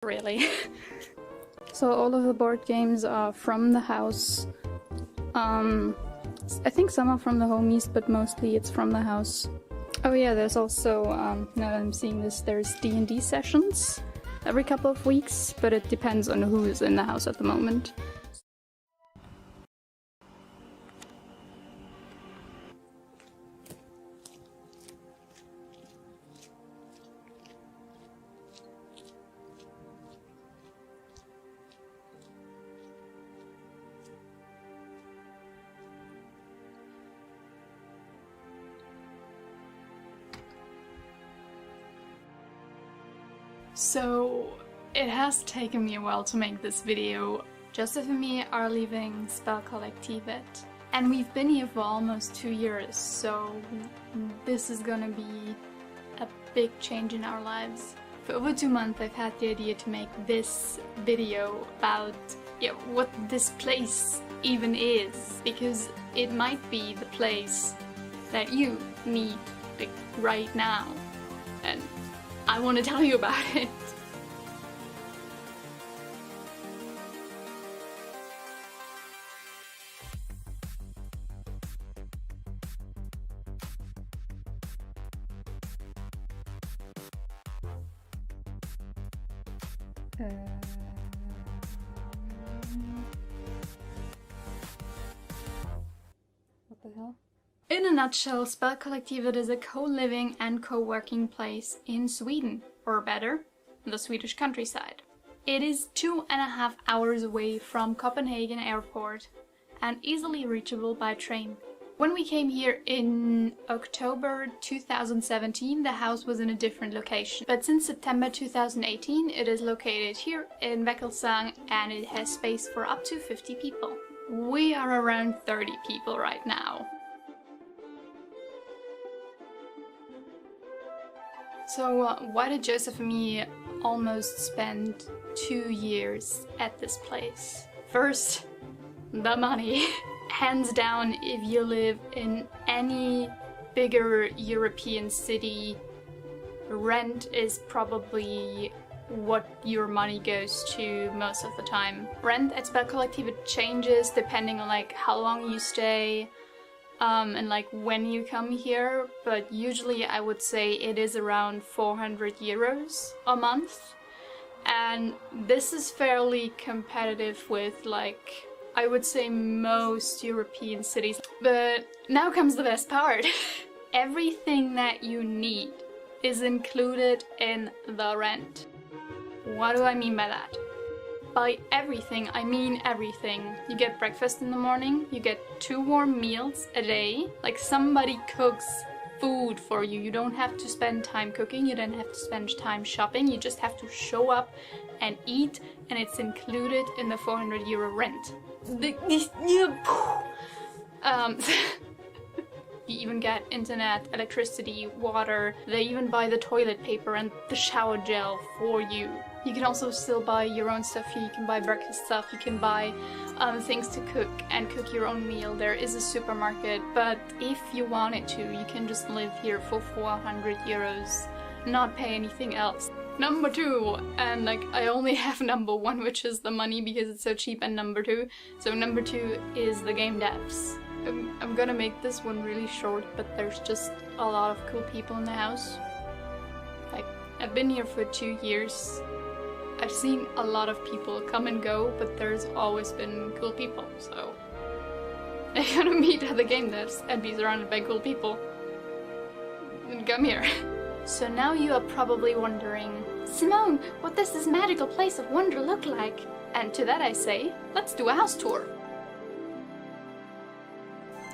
Really. So all of the board games are from the house. I think some are from the homies, but mostly it's from the house. Oh yeah, there's also, now that I'm seeing this, there's D&D sessions every couple of weeks, but it depends on who's in the house at the moment. So, it has taken me a while to make this video. Joseph and me are leaving Spelkollektivet, and we've been here for almost 2 years, so this is gonna be a big change in our lives. For over 2 months I've had the idea to make this video about what this place even is, because it might be the place that you need like, right now, and I want to tell you about it. What the hell? In a nutshell, Spelkollektivet is a co-living and co-working place in Sweden, or better, the Swedish countryside. It is 2.5 hours away from Copenhagen airport and easily reachable by train. When we came here in October 2017, the house was in a different location. But since September 2018, it is located here in Väckelsång and it has space for up to 50 people. We are around 30 people right now. So why did Joseph and me almost spend 2 years at this place? First, the money. Hands down, if you live in any bigger European city, rent is probably what your money goes to most of the time. Rent at Spelkollektivet changes depending on like how long you stay, and like when you come here, but usually I would say it is around 400 euros a month, and this is fairly competitive with like I would say most European cities. But now comes the best part. Everything that you need is included in the rent. What do I mean by that? By everything, I mean everything. You get breakfast in the morning, you get 2 warm meals a day, like somebody cooks food for you. You don't have to spend time cooking, you don't have to spend time shopping, you just have to show up and eat, and it's included in the 400 euro rent. You even get internet, electricity, water, they even buy the toilet paper and the shower gel for you. You can also still buy your own stuff here, you can buy breakfast stuff, you can buy things to cook and cook your own meal. There is a supermarket, but if you wanted to, you can just live here for 400 euros, not pay anything else. Number 2, and like I only have number 1, which is the money because it's so cheap, and number 2. So number 2 is the game devs. I'm gonna make this one really short, but there's just a lot of cool people in the house. Like, I've been here for 2 years. I've seen a lot of people come and go, but there's always been cool people, so you're gonna meet other game devs and be surrounded by cool people. And come here. So now you are probably wondering, Simone, what does this magical place of wonder look like? And to that I say, let's do a house tour.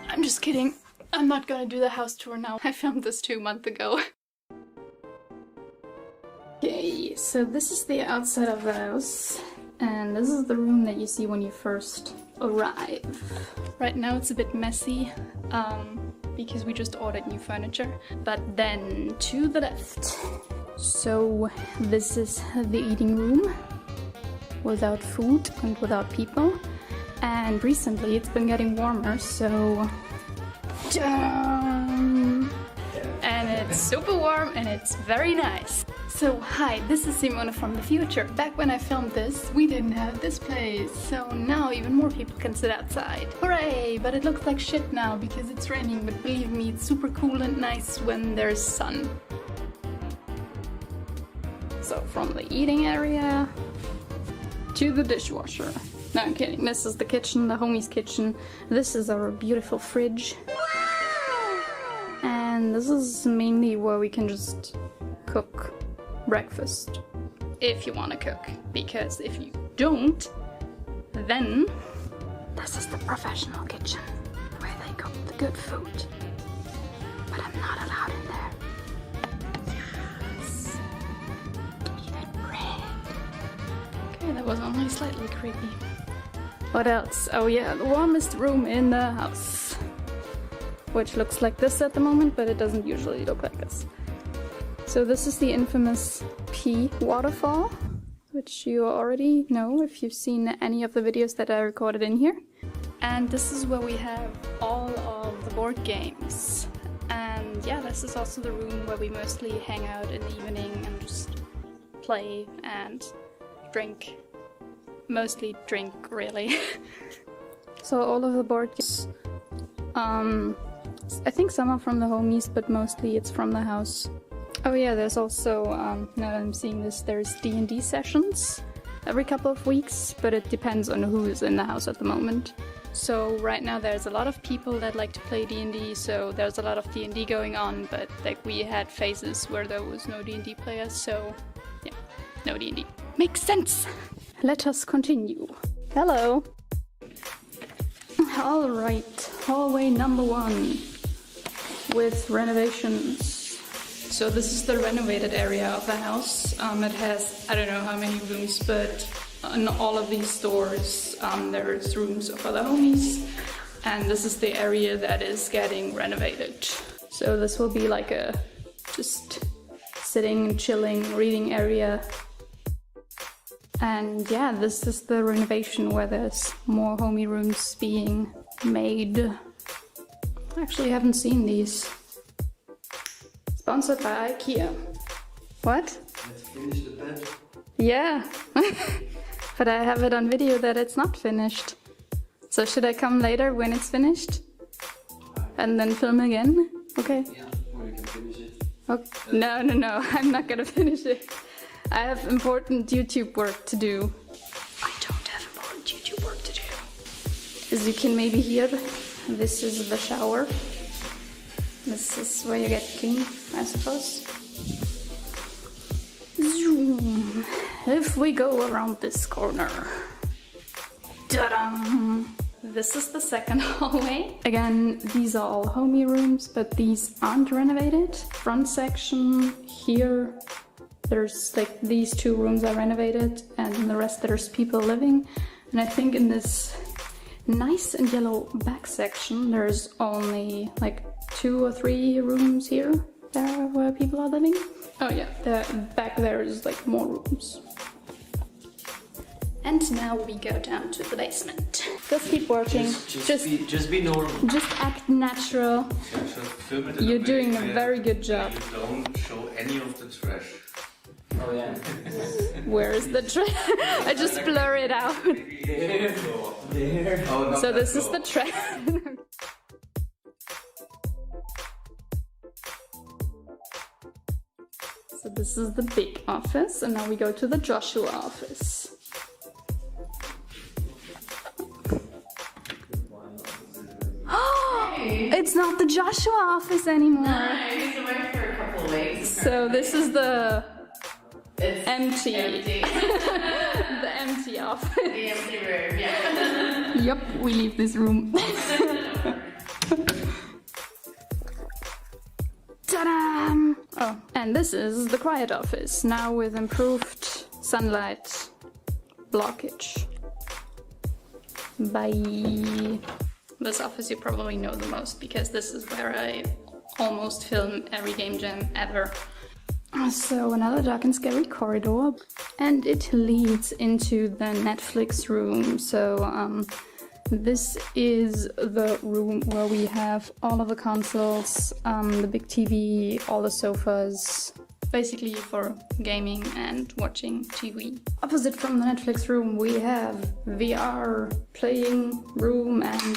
I'm just kidding. I'm not gonna do the house tour now. I filmed this 2 months ago. Okay, so this is the outside of the house. And this is the room that you see when you first arrive. Right now it's a bit messy, because we just ordered new furniture. But then to the left. So this is the eating room, without food and without people. And recently it's been getting warmer, so and it's super warm and it's very nice. So hi, this is Simone from the future. Back when I filmed this, we didn't have this place, so now even more people can sit outside. Hooray! But it looks like shit now because it's raining, but believe me, it's super cool and nice when there's sun. So from the eating area to the dishwasher. No, I'm kidding. This is the kitchen, the homie's kitchen. This is our beautiful fridge. And this is mainly where we can just cook breakfast. If you want to cook. Because if you don't, then this is the professional kitchen where they cook the good food. But I'm not allowed in there. Yes. Even bread. Okay, that was only slightly creepy. What else? Oh yeah, the warmest room in the house. Which looks like this at the moment, but it doesn't usually look like this. So this is the infamous pea waterfall, which you already know if you've seen any of the videos that I recorded in here. And this is where we have all of the board games. And yeah, this is also the room where we mostly hang out in the evening and just play and drink. Mostly drink, really. So all of the board games, I think some are from the homies, but mostly it's from the house. Oh yeah, there's also, now that I'm seeing this, there's D&D sessions every couple of weeks, but it depends on who is in the house at the moment. So right now there's a lot of people that like to play D&D, so there's a lot of D&D going on, but like we had phases where there was no D&D players, so yeah, no D&D. Makes sense! Let us continue. Hello! Alright, hallway number 1 with renovations. So this is the renovated area of the house. It has, I don't know how many rooms, but in all of these doors there's rooms for the homies. And this is the area that is getting renovated. So this will be like a just sitting, chilling, reading area. And yeah, this is the renovation where there's more homie rooms being made. Actually, I haven't seen these. Sponsored by IKEA. What? Let's finish the bed. Yeah. But I have it on video that it's not finished. So should I come later when it's finished? And then film again? Okay. Yeah, or you can finish it. Okay. No, I'm not gonna finish it. I have important YouTube work to do. I don't have important YouTube work to do. As you can maybe hear, this is the shower. This is where you get clean, I suppose. Zoom. If we go around this corner. Ta-da! This is the second hallway. Again, these are all homie rooms, but these aren't renovated. Front section here. There's like these 2 rooms are renovated, and in the rest there's people living. And I think in this nice and yellow back section there's only like 2 or 3 rooms here where people are living. Oh yeah, back there is like more rooms. And now we go down to the basement. Just keep working. Just be normal. Just act natural. You're doing a very good job. You don't show any of the trash. Oh yeah. Where is the trash? I just blur it out. There. Oh, no, So this is the trash. So this is the big office, and now we go to the Joshua office. It's not the Joshua office anymore. I used to work for a couple of weeks. So this is the It's empty. the empty office. empty room, yeah. Yep, we leave this room. Ta-da! Oh, and this is the quiet office, now with improved sunlight blockage. Bye. This office you probably know the most because this is where I almost film every game jam ever. So another dark and scary corridor, and it leads into the Netflix room. So this is the room where we have all of the consoles, the big TV, all the sofas, basically for gaming and watching TV. Opposite from the Netflix room we have VR playing room and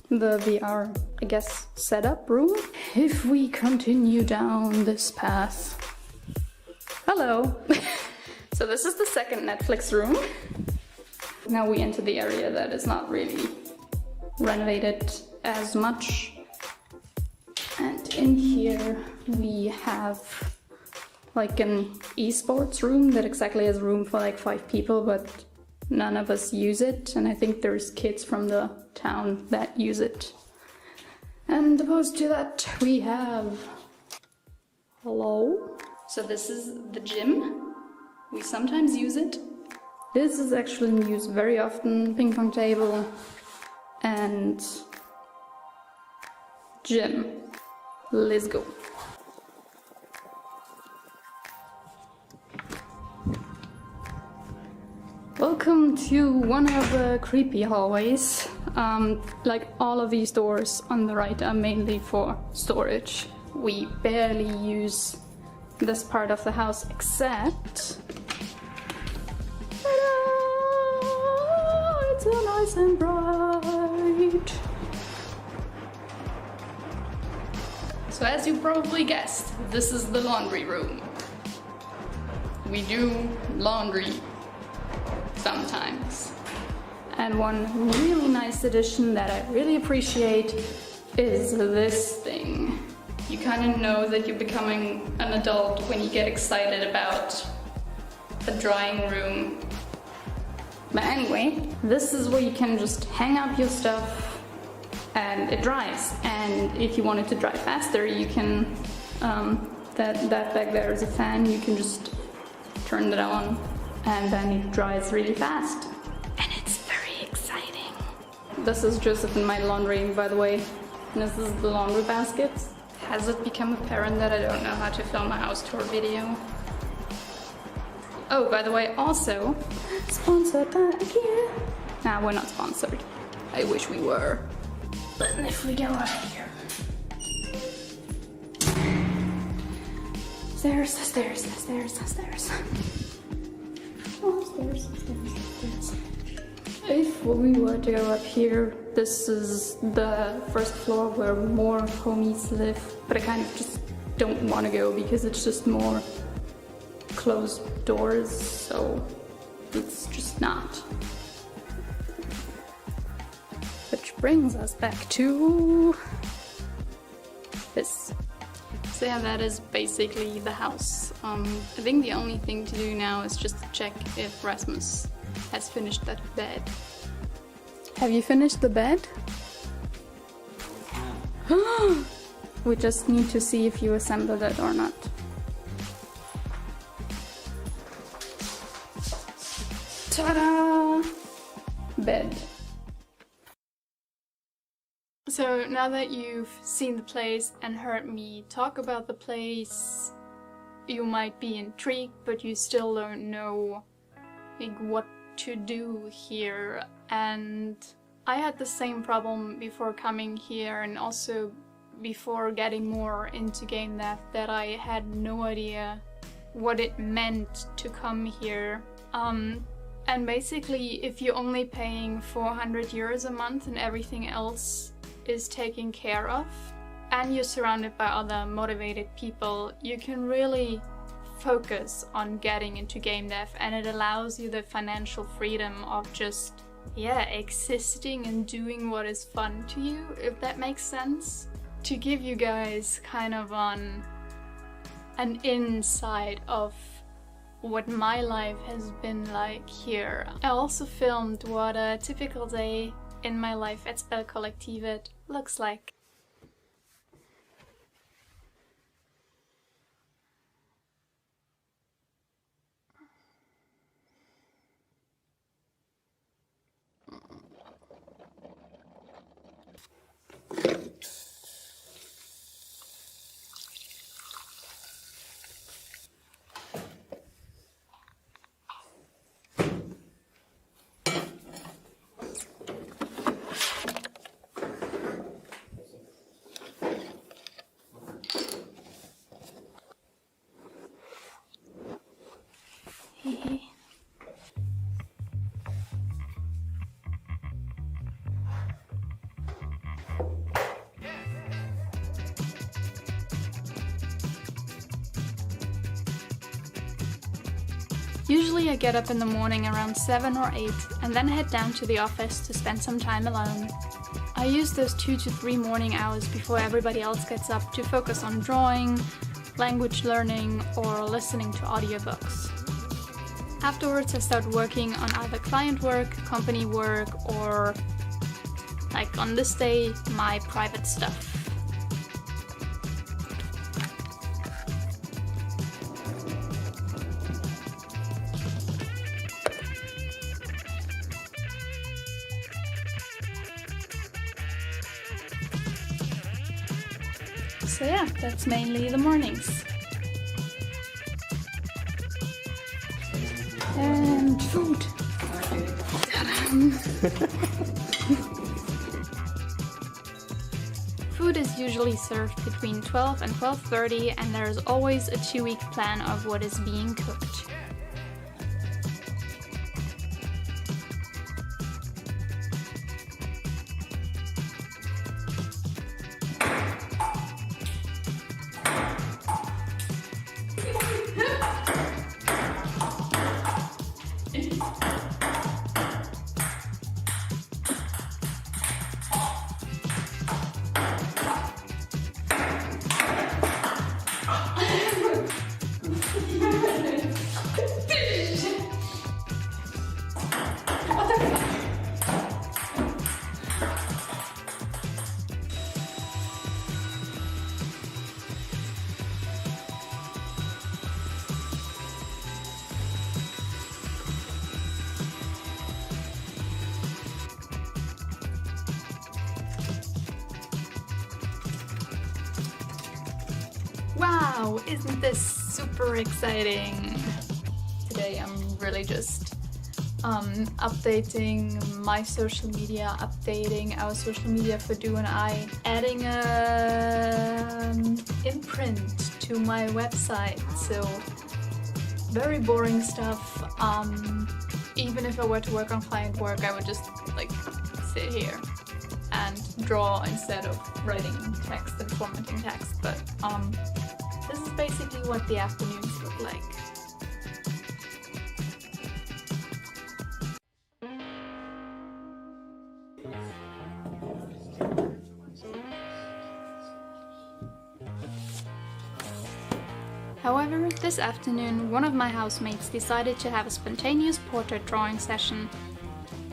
the VR, I guess, setup room. If we continue down this path... Hello! So this is the second Netflix room. Now we enter the area that is not really renovated as much. And in here we have like an esports room that exactly has room for like 5 people, but none of us use it. And I think there's kids from the town that use it. And opposed to that we have... Hello? So this is the gym. We sometimes use it. This is actually in use very often. Ping pong table and gym. Let's go. Welcome to one of the creepy hallways. Like all of these doors on the right are mainly for storage. We barely use this part of the house except... Ta-da! It's so nice and bright. So as you probably guessed, this is the laundry room. We do laundry sometimes. And one really nice addition that I really appreciate is this thing. You kind of know that you're becoming an adult when you get excited about a drying room. But anyway, this is where you can just hang up your stuff and it dries. And if you want it to dry faster, you can, that back there is a fan, you can just turn it on and then it dries really fast. And it's very exciting. This is Joseph and my laundry, by the way. This is the laundry baskets. Has it become apparent that I don't know how to film a house tour video? Oh, by the way, also, sponsored by IKEA. Nah, we're not sponsored. I wish we were. But if we go up here. Stairs, stairs, stairs, stairs. Oh, stairs, stairs, stairs. If we were to go up here, this is the first floor where more homies live, but I kind of just don't want to go because it's just more closed doors, so it's just not. Which brings us back to this. So yeah, that is basically the house. I think the only thing to do now is just to check if Rasmus has finished that bed. Have you finished the bed? Yeah. We just need to see if you assembled it or not. Ta-da! Bed. So now that you've seen the place and heard me talk about the place, you might be intrigued, but you still don't know like what to do here. And I had the same problem before coming here and also before getting more into game dev, that I had no idea what it meant to come here. And basically, if you're only paying 400 euros a month and everything else is taken care of, and you're surrounded by other motivated people, you can really focus on getting into game dev, and it allows you the financial freedom of just, yeah, existing and doing what is fun to you, if that makes sense. To give you guys kind of an insight of what my life has been like here. I also filmed what a typical day in my life at Spelkollektivet looks like. Usually I get up in the morning around 7 or 8 and then head down to the office to spend some time alone. I use those 2 to 3 morning hours before everybody else gets up to focus on drawing, language learning, or listening to audiobooks. Afterwards I start working on either client work, company work, or, like on this day, my private stuff. So yeah, that's mainly the mornings. And food. Food is usually served between 12 and 12:30, and there is always a 2-week plan of what is being cooked. Wow, isn't this super exciting? Today I'm really just updating my social media, updating our social media for Do and I, adding a imprint to my website, so very boring stuff. Even if I were to work on client work, I would just like sit here and draw instead of writing text and formatting text, but this is basically what the afternoons look like. However, this afternoon one of my housemates decided to have a spontaneous portrait drawing session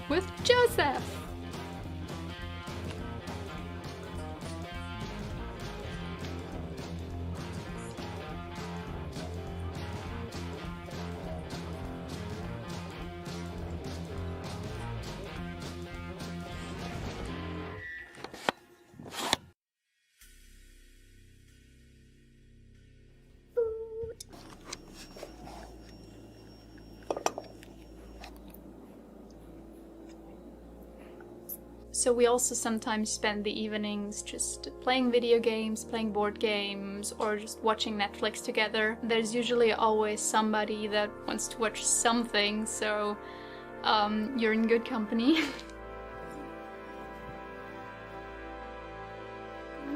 with Joseph. So we also sometimes spend the evenings just playing video games, playing board games, or just watching Netflix together. There's usually always somebody that wants to watch something, so you're in good company.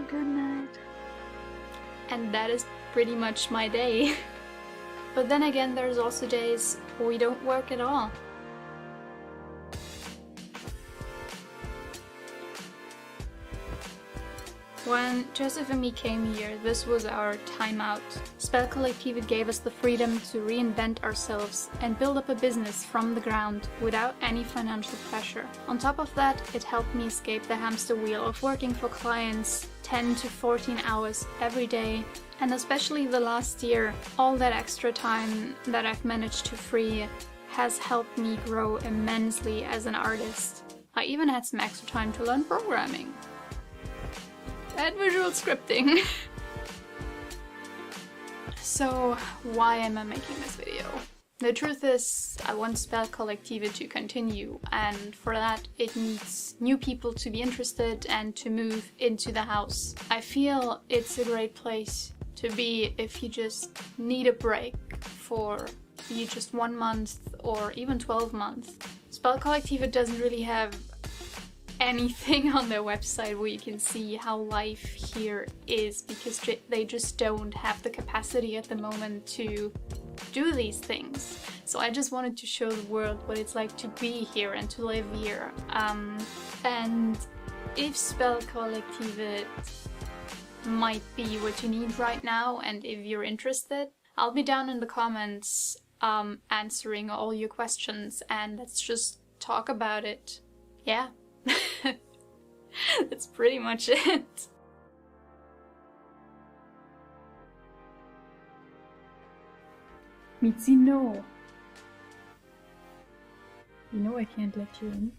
Good night. And that is pretty much my day. But then again, there's also days where we don't work at all. When Joseph and me came here, this was our time out. Spelkollektivet gave us the freedom to reinvent ourselves and build up a business from the ground without any financial pressure. On top of that, it helped me escape the hamster wheel of working for clients 10 to 14 hours every day. And especially the last year, all that extra time that I've managed to free has helped me grow immensely as an artist. I even had some extra time to learn programming. And visual scripting. So why am I making this video? The truth is, I want Spelkollektivet to continue, and for that it needs new people to be interested and to move into the house. I feel it's a great place to be if you just need a break for just 1 month or even 12 months. Spelkollektivet doesn't really have anything on their website where you can see how life here is, because they just don't have the capacity at the moment to do these things. So I just wanted to show the world what it's like to be here and to live here. And if Spelkollektivet might be what you need right now, and if you're interested, I'll be down in the comments answering all your questions, and let's just talk about it. Yeah. That's pretty much it. Mitzi, no. You know I can't let you in.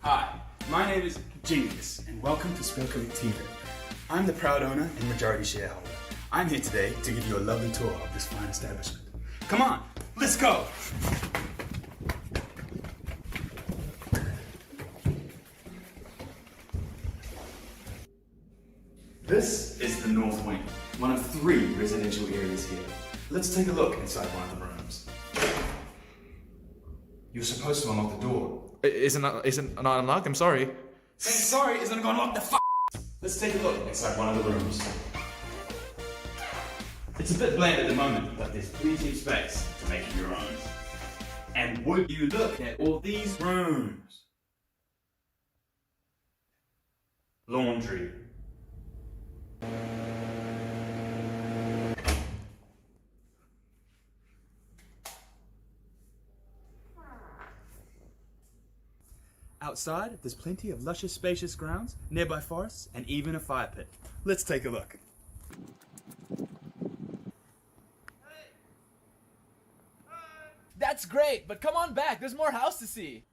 Hi, my name is Genius, and welcome to Spelkollektivet. I'm the proud owner and majority shareholder. I'm here today to give you a lovely tour of this fine establishment. Come on, let's go! This is the North Wing, one of 3 residential areas here. Let's take a look inside one of the rooms. You're supposed to unlock the door. Isn't not unlocked? I'm sorry. Saying sorry isn't gonna unlock the f***. Let's take a look inside one of the rooms. It's a bit bland at the moment, but there's plenty of space to make it your own. And would you look at all these rooms? Laundry. Outside, there's plenty of luscious, spacious grounds, nearby forests, and even a fire pit. Let's take a look. That's great, but come on back. There's more house to see.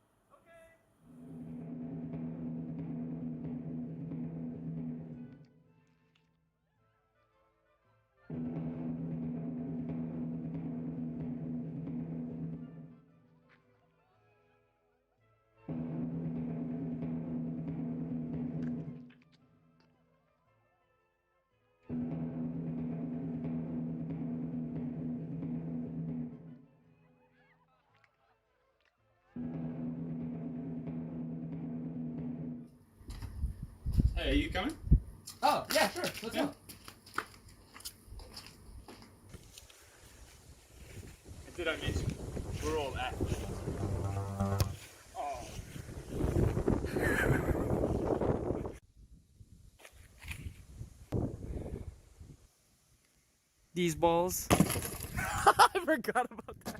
Hey, are you coming? Oh, yeah, sure. Let's go. Did I mention we're all athletes? These balls. I forgot about that.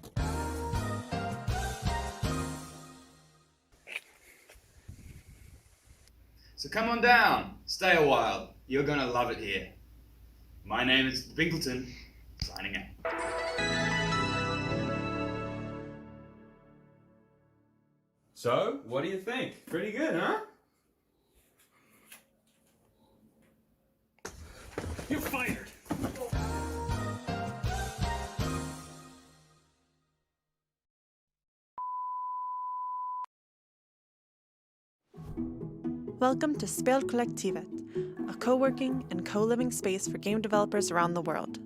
So come on down, stay a while. You're gonna love it here. My name is Binkleton, signing out. So, what do you think? Pretty good, huh? You're fired! Welcome to Spelkollektivet, a co-working and co-living space for game developers around the world.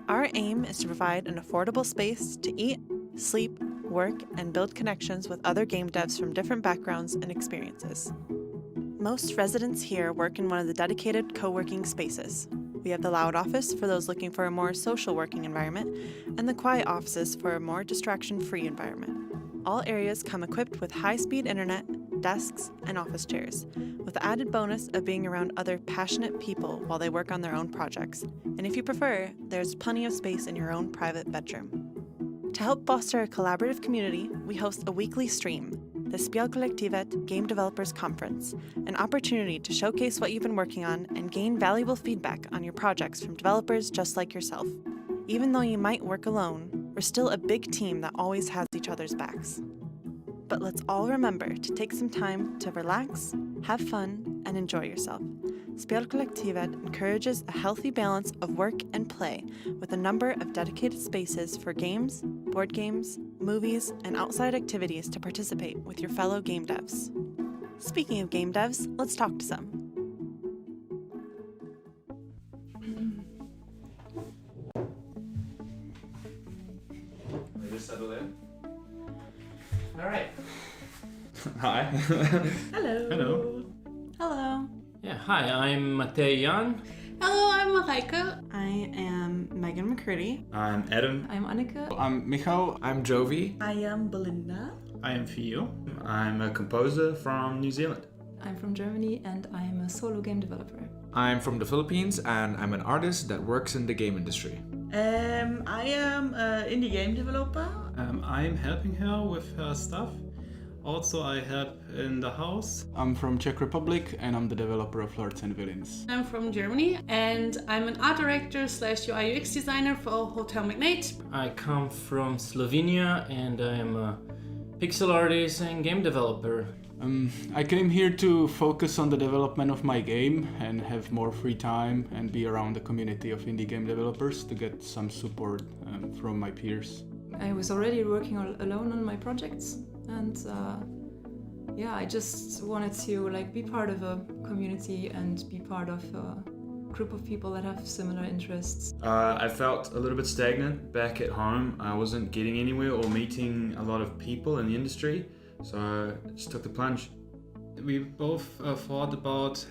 Our aim is to provide an affordable space to eat, sleep, work, and build connections with other game devs from different backgrounds and experiences. Most residents here work in one of the dedicated co-working spaces. We have the loud office for those looking for a more social working environment, and the quiet offices for a more distraction-free environment. All areas come equipped with high-speed internet, desks, and office chairs, with the added bonus of being around other passionate people while they work on their own projects. And if you prefer, there's plenty of space in your own private bedroom. To help foster a collaborative community, we host a weekly stream, the Spelkollektivet Game Developers Conference, an opportunity to showcase what you've been working on and gain valuable feedback on your projects from developers just like yourself. Even though you might work alone, we're still a big team that always has each other's backs. But let's all remember to take some time to relax, have fun, and enjoy yourself. Spelkollektivet encourages a healthy balance of work and play with a number of dedicated spaces for games, board games, movies, and outside activities to participate with your fellow game devs. Speaking of game devs, let's talk to some. to settle in. All right. Hi. Hello. Hello. Hello. Yeah, hi, I'm Matej Jan. Hello, I'm Marijke. I am Megan McCurdy. I'm Adam. I'm Anneke. I'm Michal. I'm Jovi. I am Belinda. I am Fio. I'm a composer from New Zealand. I'm from Germany and I'm a solo game developer. I'm from the Philippines and I'm an artist that works in the game industry. I am an indie game developer. I'm helping her with her stuff. Also, I help in the house. I'm from Czech Republic and I'm the developer of Lords and Villains. I'm from Germany and I'm an art director / UI UX designer for Hotel Magnate. I come from Slovenia and I am a pixel artist and game developer. I came here to focus on the development of my game and have more free time and be around the community of indie game developers to get some support from my peers. I was already working alone on my projects and I just wanted to be part of a community and be part of a group of people that have similar interests. I felt a little bit stagnant back at home. I wasn't getting anywhere or meeting a lot of people in the industry, so I just took the plunge. We both thought about,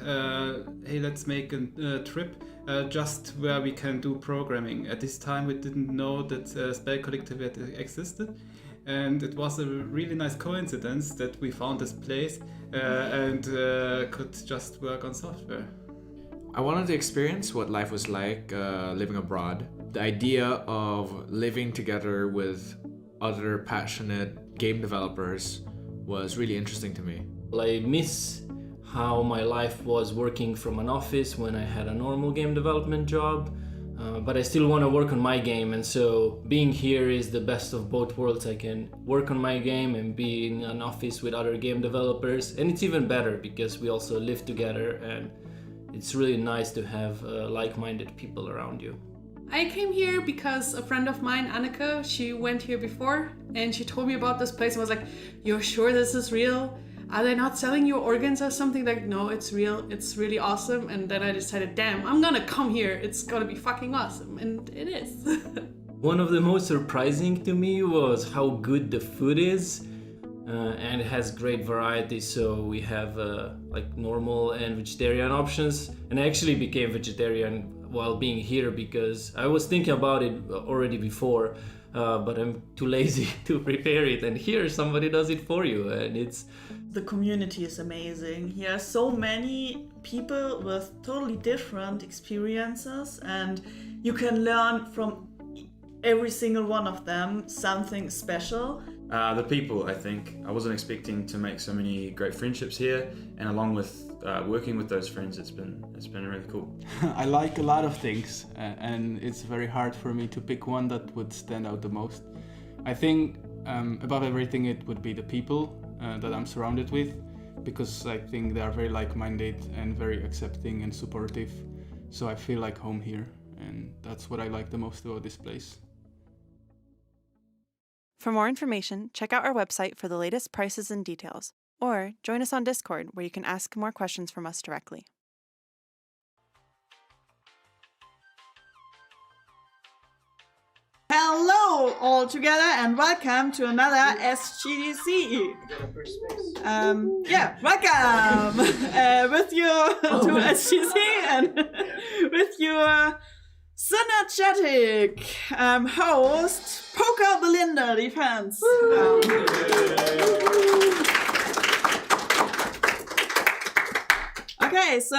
hey, let's make a trip just where we can do programming. At this time we didn't know that Spelkollektivet existed, and it was a really nice coincidence that we found this place and could just work on software. I wanted to experience what life was like living abroad. The idea of living together with other passionate game developers was really interesting to me. I miss how my life was working from an office when I had a normal game development job, but I still want to work on my game, and so being here is the best of both worlds. I can work on my game and be in an office with other game developers, and it's even better because we also live together and it's really nice to have like-minded people around you. I came here because a friend of mine, Anneke, she went here before and she told me about this place and was like, "You're sure this is real? Are they not selling you organs or something?" Like, no, it's real. It's really awesome. And then I decided, damn, I'm gonna come here. It's gonna be fucking awesome. And it is. One of the most surprising to me was how good the food is. And it has great variety, so we have normal and vegetarian options. And I actually became vegetarian while being here because I was thinking about it already before, but I'm too lazy to prepare it, and here somebody does it for you, and it's... The community is amazing. Here are so many people with totally different experiences and you can learn from every single one of them something special. The people, I think. I wasn't expecting to make so many great friendships here, and along with working with those friends, it's been really cool. I like a lot of things and it's very hard for me to pick one that would stand out the most. I think above everything it would be the people that I'm surrounded with, because I think they are very like-minded and very accepting and supportive, so I feel like home here, and that's what I like the most about this place. For more information, check out our website for the latest prices and details, or join us on Discord where you can ask more questions from us directly. Hello all together and welcome to another SGDC. Welcome with your to SGDC and with your synergetic host, Poker Belinda Defense. Okay, so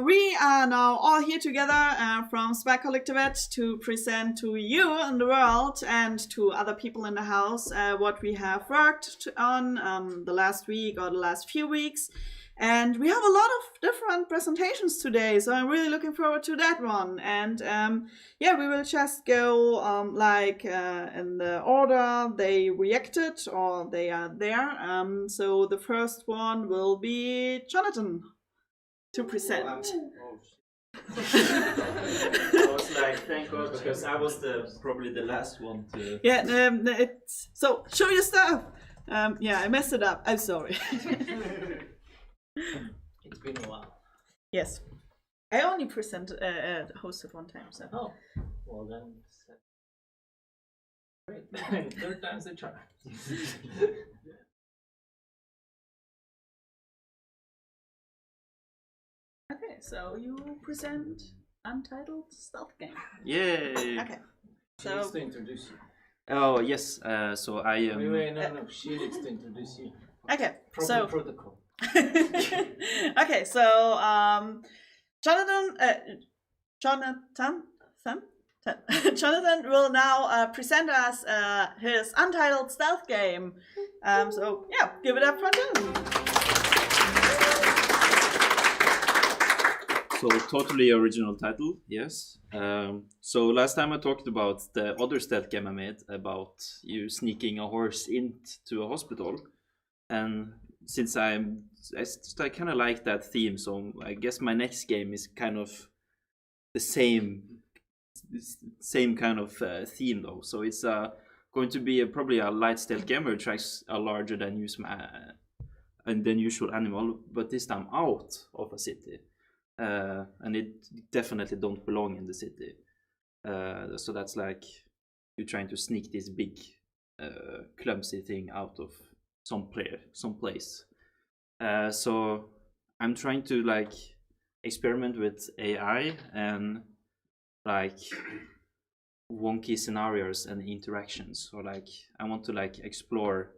we are now all here together from Spelkollektivet to present to you in the world and to other people in the house what we have worked on the last week or the last few weeks. And we have a lot of different presentations today, so I'm really looking forward to that one. And we will just go in the order they reacted or they are there. So the first one will be Jonathan to present. I was like, thank God, because I was probably the last one to... Yeah, so show your stuff. I messed it up. I'm sorry. It's been a while. Yes. I only hosted one time, so. Oh, well then. Great. Third time's the charm. Okay, so you present Untitled Stealth Game. Yay! Okay. She So needs to introduce you. Oh yes. So I am. Wait, no. She needs to introduce you. okay, Proper so protocol. okay, so Jonathan Jonathan will now present us his Untitled Stealth Game. So yeah, give it up for Jonathan. So totally original title, yes. So last time I talked about the other stealth game I made about you sneaking a horse into a hospital, and since I kind of like that theme, so I guess my next game is kind of the same kind of theme though. So it's going to be probably a light stealth game where it tracks a larger than usual animal, but this time out of a city. And it definitely don't belong in the city. So that's like you're trying to sneak this big clumsy thing out of some place. So I'm trying to like experiment with AI and like wonky scenarios and interactions. So like I want to like explore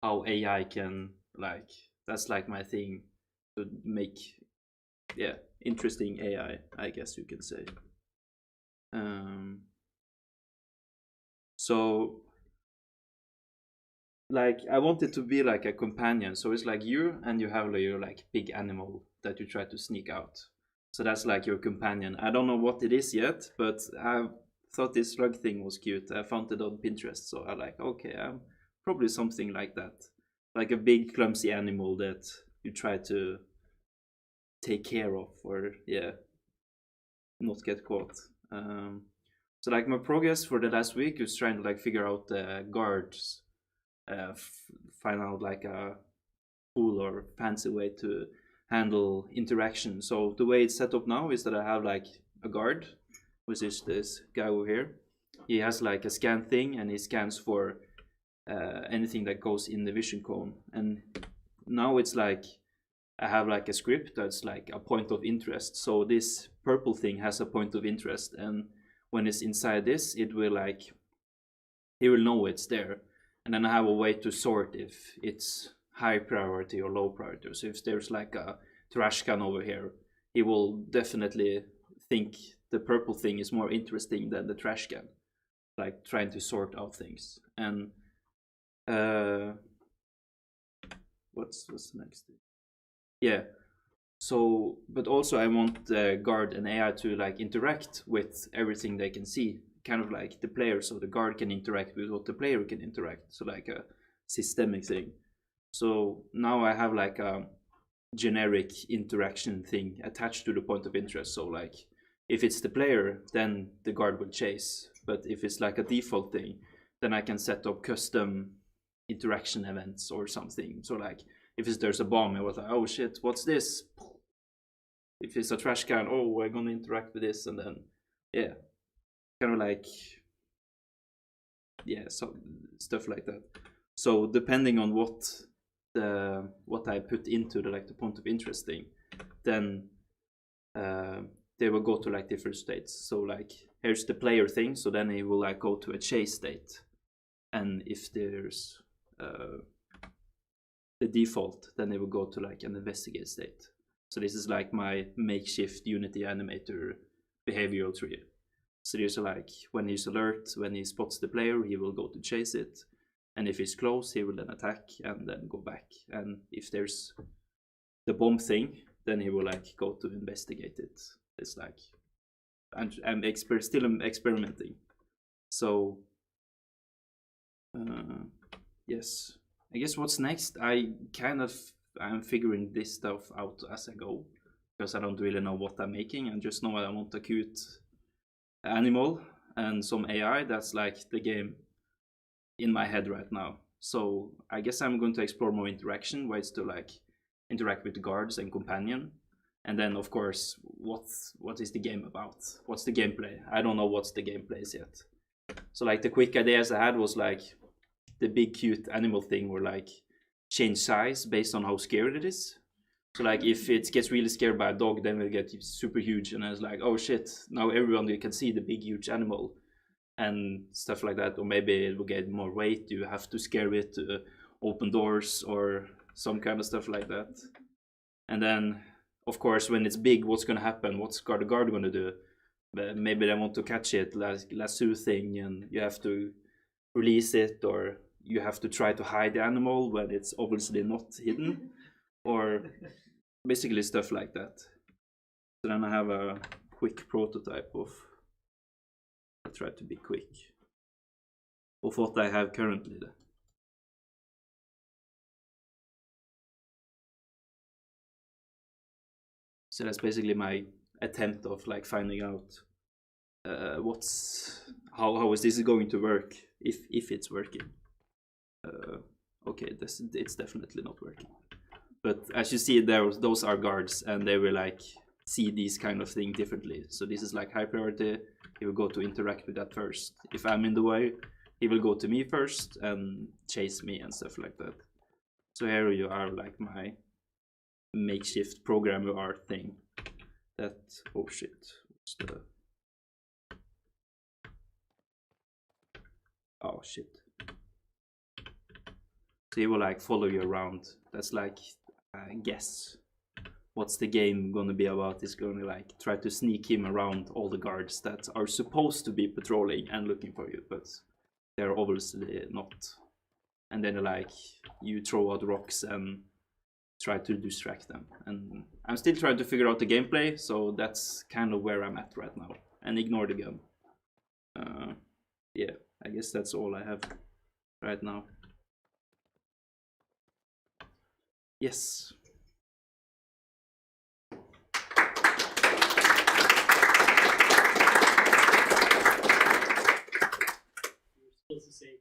how AI can like, that's like my thing, to make interesting AI, I guess you can say. So like I want it to be like a companion, so it's like you and you have your like big animal that you try to sneak out. So that's like your companion. I don't know what it is yet, but I thought this slug thing was cute. I found it on Pinterest, so I like, okay, I'm probably something like that, like a big clumsy animal that you try to take care of, or not get caught. So like my progress for the last week was trying to like figure out the guards, find out like a cool or fancy way to handle interaction. So the way it's set up now is that I have like a guard, which is this guy over here. He has like a scan thing, and he scans for anything that goes in the vision cone. And now it's like I have like a script that's like a point of interest. So this purple thing has a point of interest, and when it's inside this, it will like, he will know it's there. And then I have a way to sort if it's high priority or low priority. So if there's like a trash can over here, he will definitely think the purple thing is more interesting than the trash can, like trying to sort out things. And what's the next thing? Yeah. So, but also I want the guard and AI to like interact with everything they can see, kind of like the player, so the guard can interact with what the player can interact, so like a systemic thing. So now I have like a generic interaction thing attached to the point of interest. So like if it's the player, then the guard will chase, but if it's like a default thing, then I can set up custom interaction events or something. So like if there's a bomb, I was like, oh shit, what's this? If it's a trash can, oh, we're gonna interact with this, and then kind of like so stuff like that. So depending on what I put into the like the point of interest thing, then they will go to like different states. So like here's the player thing, so then it will like go to a chase state, and if there's the default, then they will go to like an investigate state. So this is like my makeshift Unity animator behavioral tree. So there's like when he's alert, when he spots the player, he will go to chase it, and if he's close, he will then attack and then go back. And if there's the bomb thing, then he will like go to investigate it. It's like I'm still experimenting. So yes, I guess what's next, I'm figuring this stuff out as I go, because I don't really know what I'm making. I just know I want a cute animal and some AI. That's like the game in my head right now. So I guess I'm going to explore more interaction, ways to like interact with the guards and companion. And then of course, what is the game about? What's the gameplay? I don't know what's the gameplay is yet. So like the quick ideas I had was like the big cute animal thing where like change size based on how scared it is. So like if it gets really scared by a dog, then it'll get super huge, and it's like, oh shit, now everyone can see the big huge animal and stuff like that. Or maybe it will get more weight, you have to scare it to open doors or some kind of stuff like that. And then of course when it's big, what's gonna happen? What's the guard gonna do? Maybe they want to catch it, like lasso thing, and you have to release it, or you have to try to hide the animal when it's obviously not hidden, or basically stuff like that. So then I have a quick prototype of, I try to be quick, of what I have currently. So that's basically my attempt of like finding out how is this going to work, if it's working. Okay, it's definitely not working. But as you see, those are guards, and they will like see these kind of things differently. So this is like high priority. He will go to interact with that first. If I'm in the way, he will go to me first and chase me and stuff like that. So here you are, like my makeshift programmer art thing. That, oh shit, what's the... Oh shit. So he will like follow you around. That's like, guess what's the game gonna be about. Is gonna like try to sneak him around all the guards that are supposed to be patrolling and looking for you, but they're obviously not. And then like you throw out rocks and try to distract them. And I'm still trying to figure out the gameplay, so that's kind of where I'm at right now. And ignore the gun. Yeah, I guess that's all I have right now. Yes. Supposed to say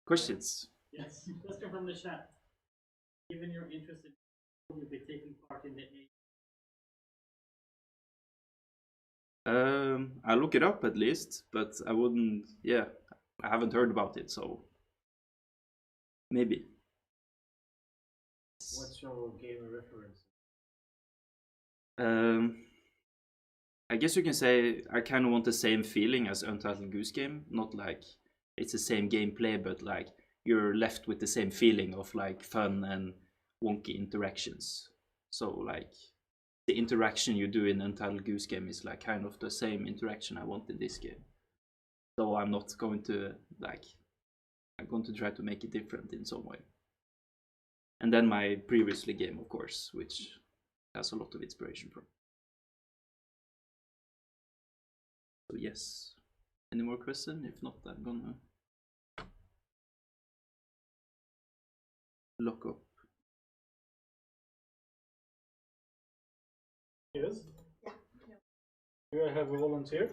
Questions? yes. Question from the chat. Given your interest in, will you be taking part in the I'll look it up at least, but I wouldn't. Yeah, I haven't heard about it, so maybe. What's your game reference? I guess you can say I kind of want the same feeling as Untitled Goose Game. Not like it's the same gameplay, but like you're left with the same feeling of like fun and wonky interactions. So like the interaction you do in Untitled Goose Game is like kind of the same interaction I want in this game. So I'm not going to like, I'm going to try to make it different in some way. And then my previously game, of course, which has a lot of inspiration from. So yes. Any more questions? If not, I'm gonna lock up. Yes. Do I have a volunteer?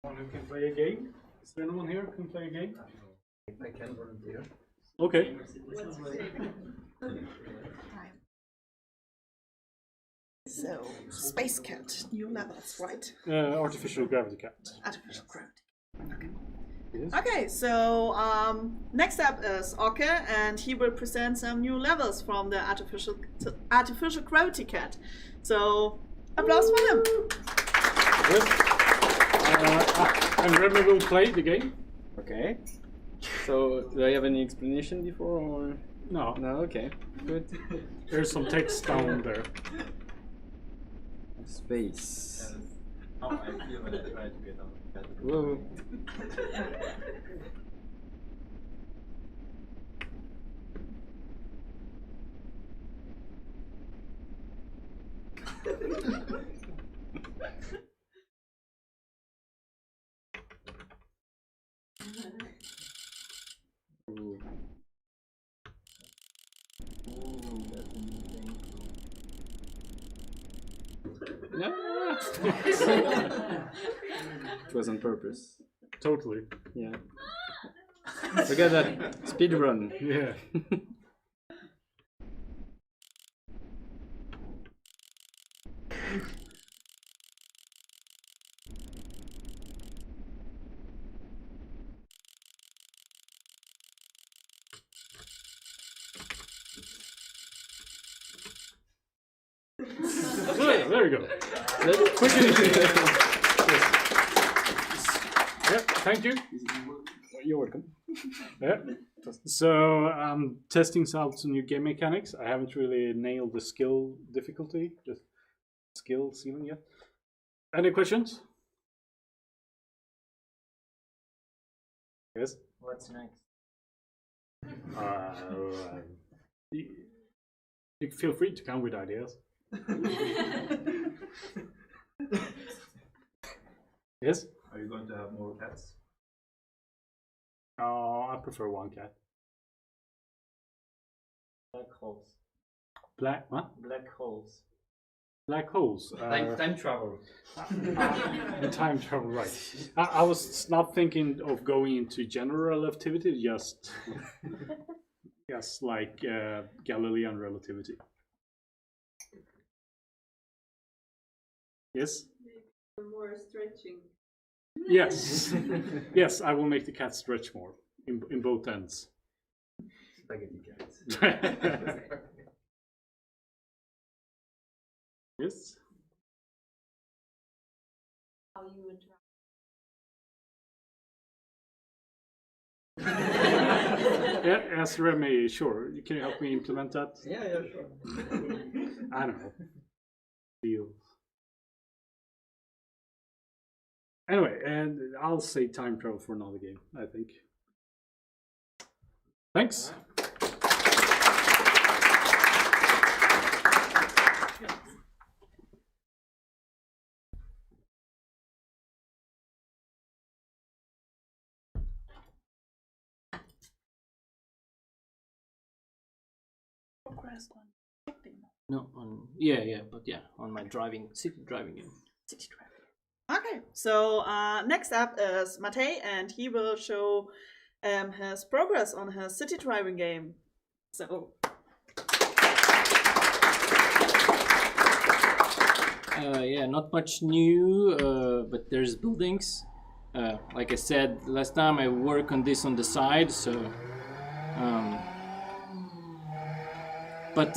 One who can play a game? Is there anyone here who can play a game? I can volunteer. Okay. So, Space Cat, new levels, right? Artificial Gravity Cat. Artificial gravity. Okay. Yes. Okay, so next up is Oke, and he will present some new levels from the Artificial Gravity Cat. So, applause for him. Yes. And Remy will play the game. Okay. So, do I have any explanation before or? No. No, okay. Good. There's some text down there. Space. How I feel when I try to get out of bed. Whoa. Ooh. Ooh, that's a new thing. No! It was on purpose. Totally. Yeah. Look at that speed run. Yeah. there we go. Yeah, thank you. You're welcome. Yeah. So I'm testing out some new game mechanics. I haven't really nailed the skill difficulty, just skill ceiling yet. Any questions? Yes. What's next? You feel free to come with ideas. Yes. Are you going to have more cats? I prefer one cat. Black holes. Black what? Black holes. Black holes. Time travel. Time travel, right. I was not thinking of going into general relativity, just like Galilean relativity. Yes? More stretching. Yes. Yes, I will make the cat stretch more in both ends. Spaghetti cats. Yes? How you would Yeah, as Remy, sure. Can you help me implement that? Yeah, sure. I don't know. Deal. Anyway, and I'll say time travel for another game, I think. Thanks. Progress on acting. No, on on my city driving game. City driving. Okay, so next up is Matej, and he will show his progress on his city driving game. So. Yeah, not much new, but there's buildings. Like I said last time, I work on this on the side, so. But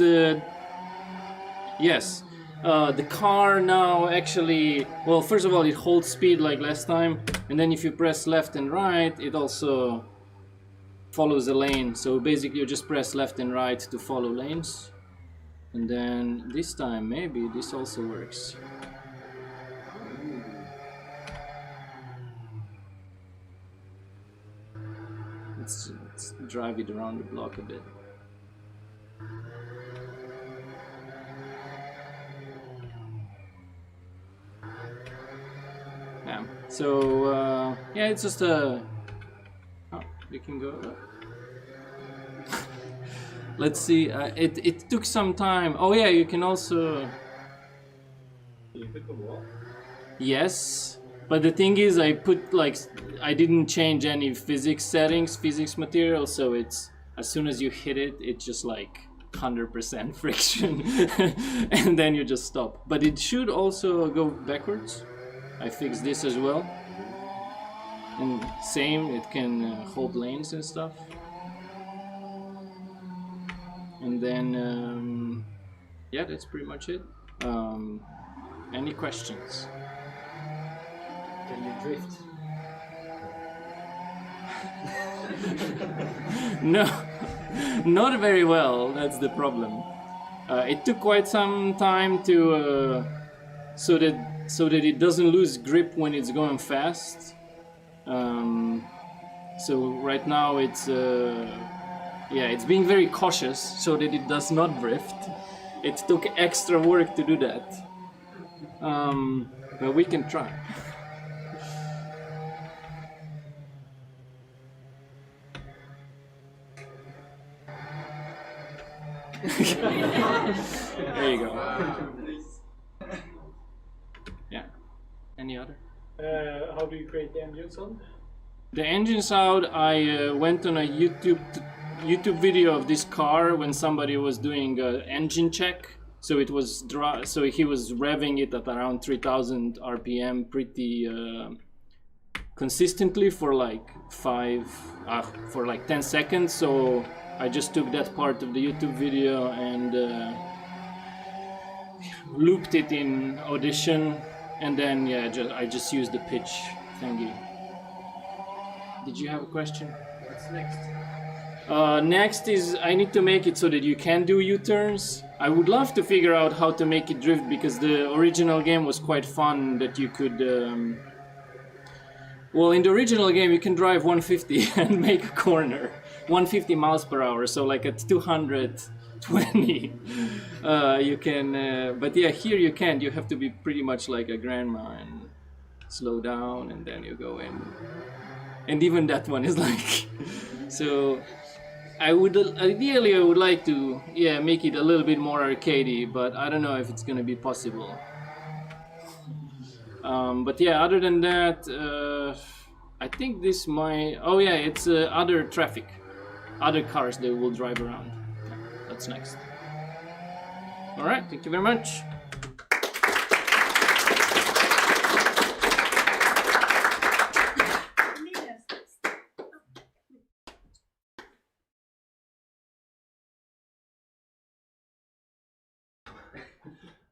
yes, the car now actually, well, first of all, it holds speed like last time, and then if you press left and right, it also follows a lane. So basically, you just press left and right to follow lanes. And then this time, maybe this also works. Let's drive it around the block a bit. Yeah. So yeah, it's just a. Oh, we can go. Let's see. It took some time. Oh yeah, you can also. You hit the wall? Yes, but the thing is, I didn't change any physics material, so it's as soon as you hit it, it's just like 100% friction, and then you just stop. But it should also go backwards. I fixed this as well, and same, it can hold lanes and stuff. And then, yeah, that's pretty much it. Any questions? Can you drift? No, not very well, that's the problem. It took quite some time to, so that it doesn't lose grip when it's going fast. So right now it's, yeah, it's being very cautious so that it does not drift. It took extra work to do that. But we can try. There you go. Yeah. Any other? How do you create the engine sound? The engine sound, I went on a YouTube video of this car when somebody was doing an engine check. So it was so he was revving it at around 3000 RPM pretty consistently for like 10 seconds. So I just took that part of the YouTube video and looped it in Audition, and then I just used the pitch thingy. Did you have a question? What's next? Next is I need to make it so that you can do U-turns. I would love to figure out how to make it drift, because the original game was quite fun that you could... Well, in the original game you can drive 150 and make a corner. 150 miles per hour, so like at 220 you can... but yeah, here you can't. You have to be pretty much like a grandma and slow down and then you go in. And even that one is like... So... I would like to make it a little bit more arcadey, but I don't know if it's gonna be possible. But yeah, other than that, I think this might... Oh yeah, it's other traffic, other cars that will drive around. That's next. All right, thank you very much.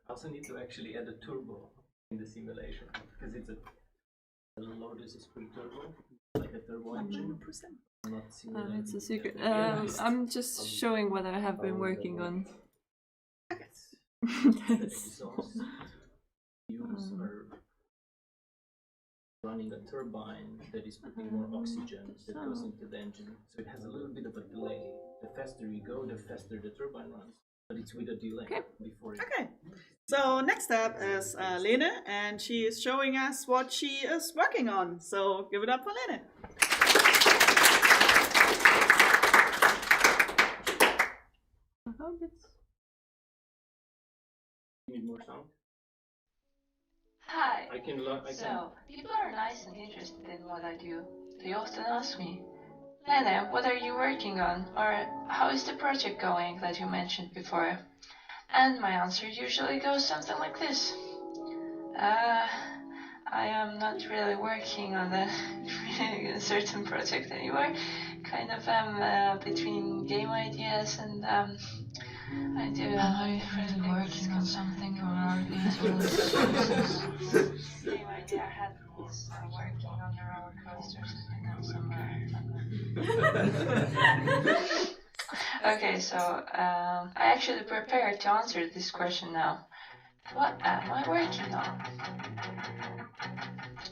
I also need to actually add a turbo in the simulation because it's a Lotus Esprit turbo, like a turbo engine. 100%. It's a secret. I'm just showing what I have been working on. Running a turbine that is putting more oxygen that goes into the engine, so it has a little bit of a delay. The faster you go, the faster the turbine runs. But it's with a delay before it... Okay, so next up is Lene, and she is showing us what she is working on. So give it up for Lene. You need more sound? Hi. I can. So, people are nice and interested in what I do. They often ask me, Lene, what are you working on? Or how is the project going that you mentioned before? And my answer usually goes something like this. I am not really working on a certain project anymore. Kind of am between game ideas and I do. Am I really working on something or are these game idea I had was working on the roller coasters, Okay, so I actually prepared to answer this question now. What am I working on?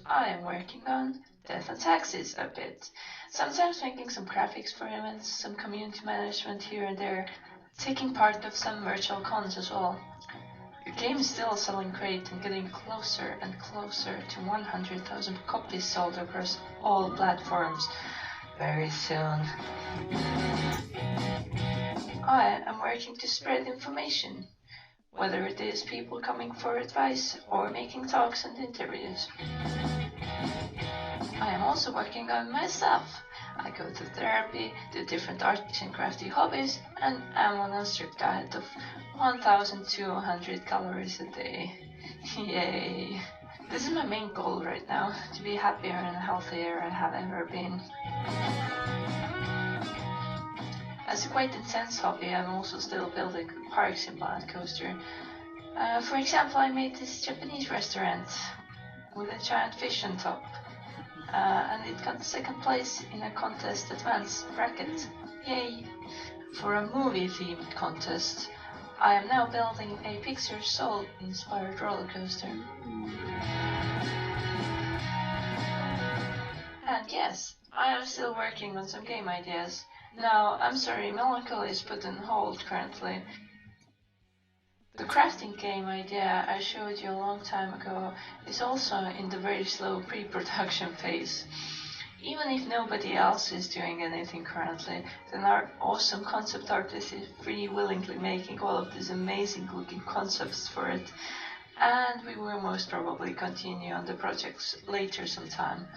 I am working on Death and Taxes a bit. Sometimes making some graphics for events, some community management here and there, taking part of some virtual cons as well. Your game is still selling great and getting closer and closer to 100,000 copies sold across all platforms very soon. I am working to spread information, whether it is people coming for advice or making talks and interviews. I am also working on myself. I go to therapy, do different arts and crafty hobbies, and am on a strict diet of 1,200 calories a day. Yay! This is my main goal right now, to be happier and healthier I have ever been. As a quite intense hobby, I'm also still building parks in Planet Coaster. For example, I made this Japanese restaurant with a giant fish on top. And it got second place in a contest advance bracket. Yay! For a movie-themed contest, I am now building a Pixar Soul-inspired roller coaster. And yes, I am still working on some game ideas. Now, I'm sorry, Melancholy is put on hold currently. The crafting game idea I showed you a long time ago is also in the very slow pre-production phase. Even if nobody else is doing anything currently, then our awesome concept artist is pretty willingly making all of these amazing looking concepts for it. And we will most probably continue on the projects later sometime.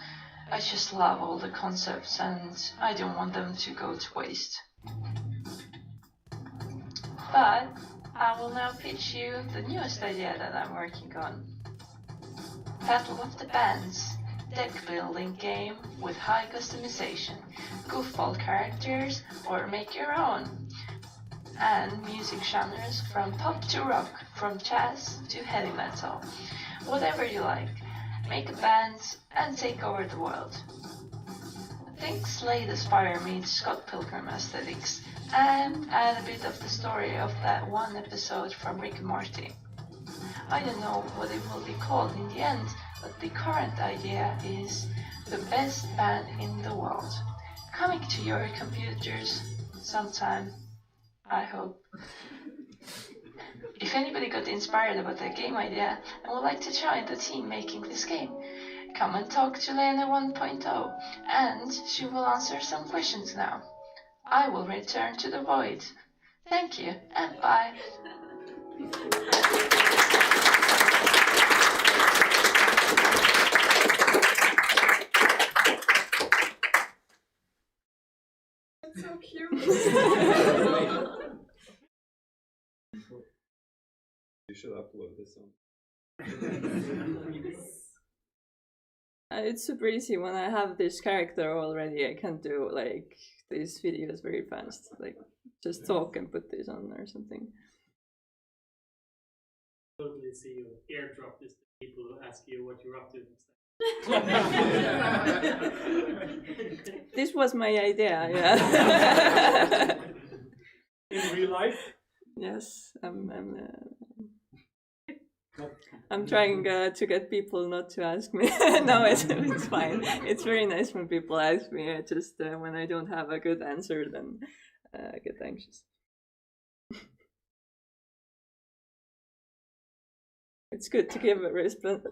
I just love all the concepts and I don't want them to go to waste. But I will now pitch you the newest idea that I'm working on. Battle of the Bands, deck building game with high customization, goofball characters, or make your own. and music genres from pop to rock, from jazz to heavy metal. Whatever you like, make a band and take over the world. Think Slay the Spire meets Scott Pilgrim aesthetics and add a bit of the story of that one episode from Rick and Morty. I don't know what it will be called in the end, but the current idea is the best band in the world. Coming to your computers sometime, I hope. If anybody got inspired about that game idea and would like to join the team making this game, come and talk to Lena 1.0 and she will answer some questions now. I will return to the void. Thank you and bye. So cute. You should upload this one. It's super easy when I have this character already. I can do like these videos very fast, like just talk and put this on or something. Totally see you airdrop this to people who ask you what you're up to. This was my idea, yeah. In real life? Yes, I'm trying to get people not to ask me. No, it's fine. It's very nice when people ask me. I just when I don't have a good answer, then I get anxious. It's good to give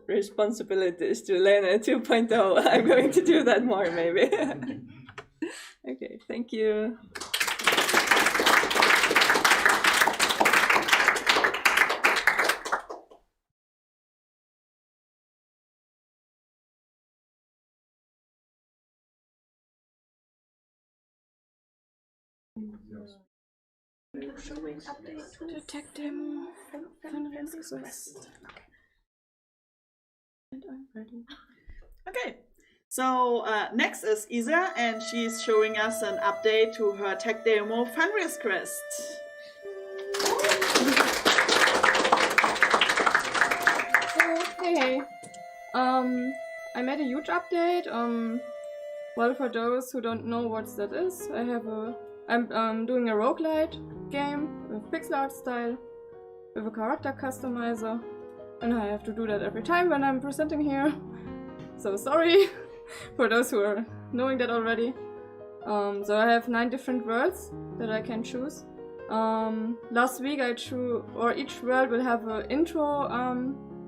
responsibilities to Lena 2.0. I'm going to do that more, maybe. Okay, thank you. Showing update to detect him. And I'm ready. Okay, so next is Isa, and she's showing us an update to her tech demo Fenris Crest. Hey, I made a huge update. Well, for those who don't know what that is, I'm doing a roguelite game with pixel art style with a character customizer, and I have to do that every time when I'm presenting here. So sorry for those who are knowing that already. So I have 9 different worlds that I can choose. Last week I drew, or each world will have an intro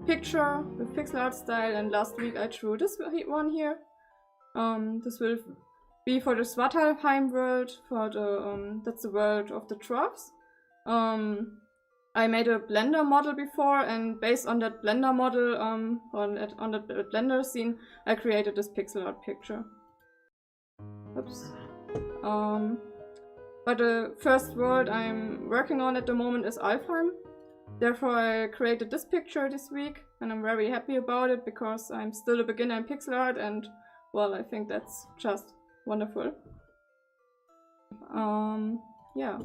picture with pixel art style, and last week I drew this one here. This will be for the Svartalfheim world, for the that's the world of the dwarves. I made a Blender model before, and based on that Blender model, on that Blender scene, I created this pixel art picture. Oops. But the first world I'm working on at the moment is Alfheim. Therefore I created this picture this week, and I'm very happy about it because I'm still a beginner in pixel art, and well, I think that's just wonderful. Yeah.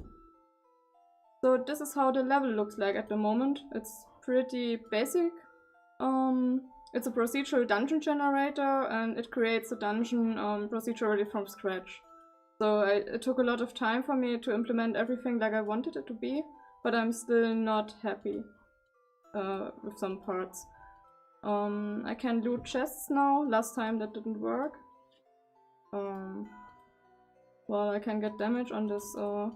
So this is how the level looks like at the moment. It's pretty basic. It's a procedural dungeon generator, and it creates a dungeon procedurally from scratch. So it took a lot of time for me to implement everything like I wanted it to be, but I'm still not happy with some parts. I can loot chests now. Last time that didn't work. Well, I can get damage on these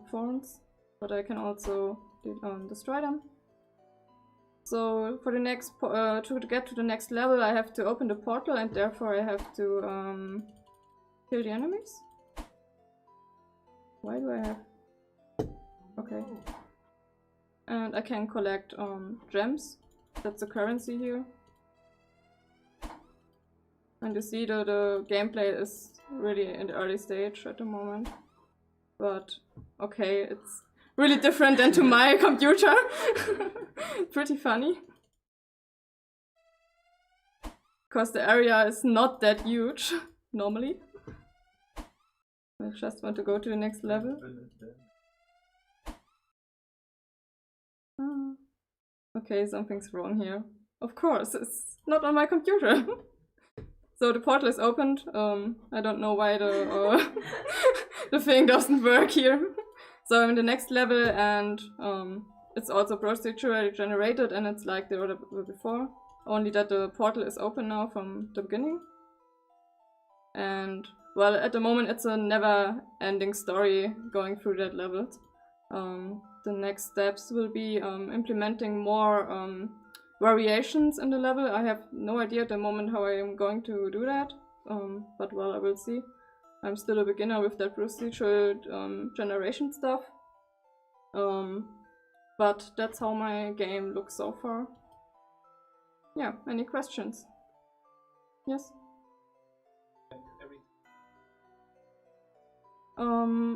thorns, but I can also destroy them. So for the next to get to the next level, I have to open the portal, and therefore I have to kill the enemies. Why do I have? Okay. And I can collect gems. That's the currency here. And you see that the gameplay is really in the early stage at the moment. But okay, it's really different than to my computer. Pretty funny. Because the area is not that huge, normally. I just want to go to the next level. Okay, something's wrong here. Of course, it's not on my computer. So the portal is opened. I don't know why the the thing doesn't work here. So I'm in the next level, and it's also procedurally generated, and it's like the other before. Only that the portal is open now from the beginning. And well, at the moment it's a never-ending story going through that level. The next steps will be implementing more variations in the level. I have no idea at the moment how I am going to do that, but well, I will see. I'm still a beginner with that procedural generation stuff, but that's how my game looks so far. Yeah, any questions? Yes?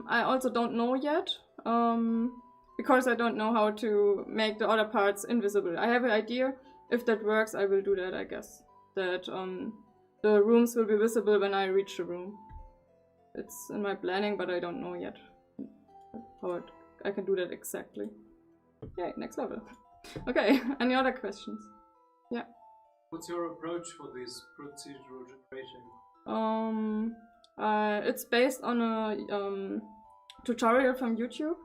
I also don't know yet, because I don't know how to make the other parts invisible. I have an idea. If that works, I will do that, I guess. That the rooms will be visible when I reach the room. It's in my planning, but I don't know yet how I can do that exactly. Okay, next level. Okay, any other questions? Yeah. What's your approach for this procedural generation? It's based on a tutorial from YouTube,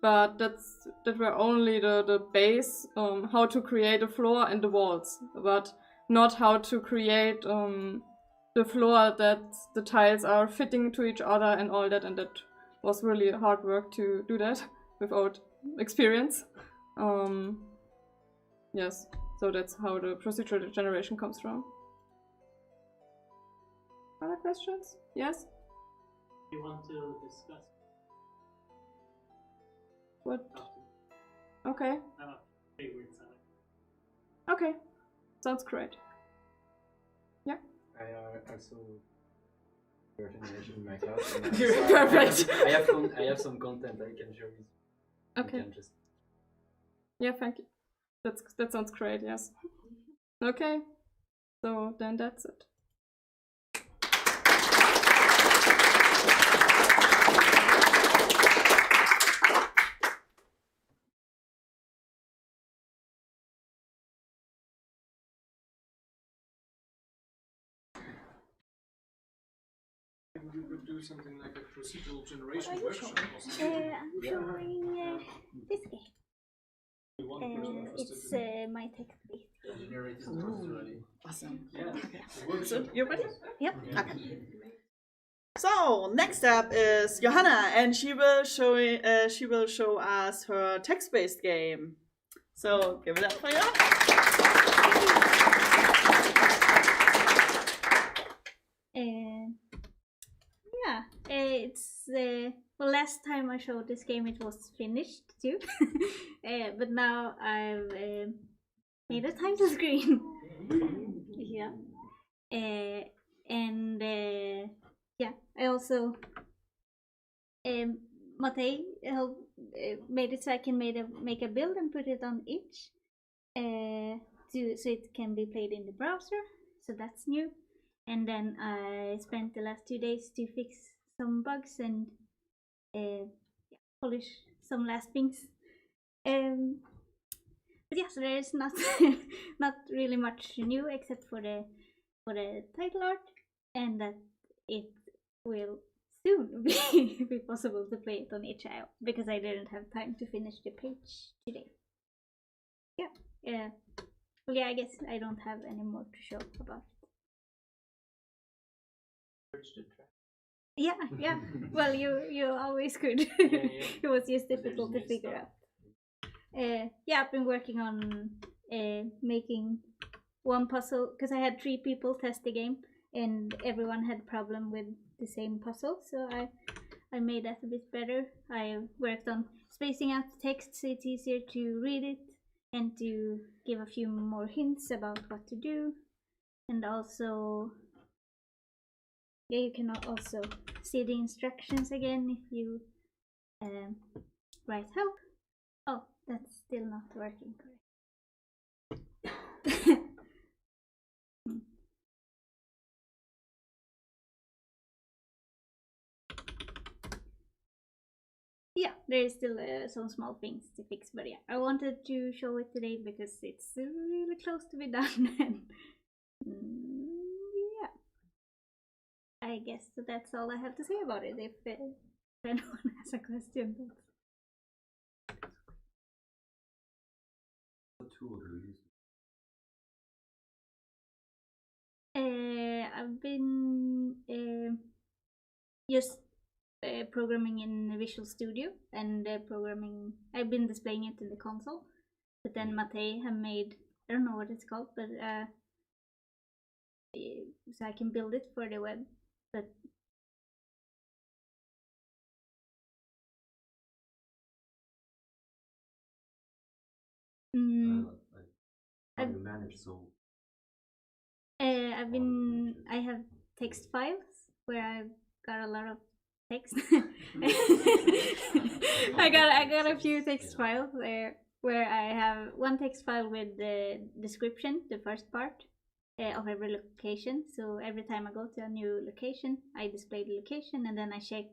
but that were only the base, how to create a floor and the walls, but not how to create the floor that the tiles are fitting to each other and all that, and that was really hard work to do that without experience. Yes, so that's how the procedural generation comes from. Other questions? Yes? You want to discuss What? Okay. favorite side? Okay. Sounds great. Yeah. I also your generation in my class. And Perfect. I have some content I can show you. Okay. You can just... Yeah, thank you. That sounds great, yes. Okay. So then that's it. You could do something like a procedural generation What are you workshop. showing? I'm showing this game. It's my text-based game. Awesome. Yeah. Okay. So you're ready? Yep. Okay. So next up is Johanna, and she will show us her text-based game. So give it up for Yeah, it's well. Last time I showed this game, it was finished too, but now I've made a title screen. Yeah, and yeah, I also Matei helped made it so I can make a build and put it on itch, so it can be played in the browser. So that's new. And then I spent the last 2 days to fix some bugs and polish some last things. But yeah, so there is not not really much new except for the title art, and that it will soon be possible to play it on itch.io because I didn't have time to finish the page today. Yeah. Well, yeah, I guess I don't have any more to show about it. Yeah. Well, you always could. It was just difficult to figure out. Yeah, I've been working on making one puzzle because I had 3 people test the game and everyone had problem with the same puzzle, so I made that a bit better. I worked on spacing out the text so it's easier to read it and to give a few more hints about what to do, and also you can also see the instructions again if you write help. Oh, that's still not working correct. yeah, there is still some small things to fix, but yeah, I wanted to show it today because it's really close to be done. And yeah, I guess that's all I have to say about it. If anyone has a question, What tool do you use? I've been just programming in Visual Studio and programming. I've been displaying it in the console, but then Matei have made, I don't know what it's called, but so I can build it for the web. But How do you manage so? I have text files where I've got a lot of text. I got a few text files there where I have one text file with the description, the first part of every location. So every time I go to a new location, I display the location and then I check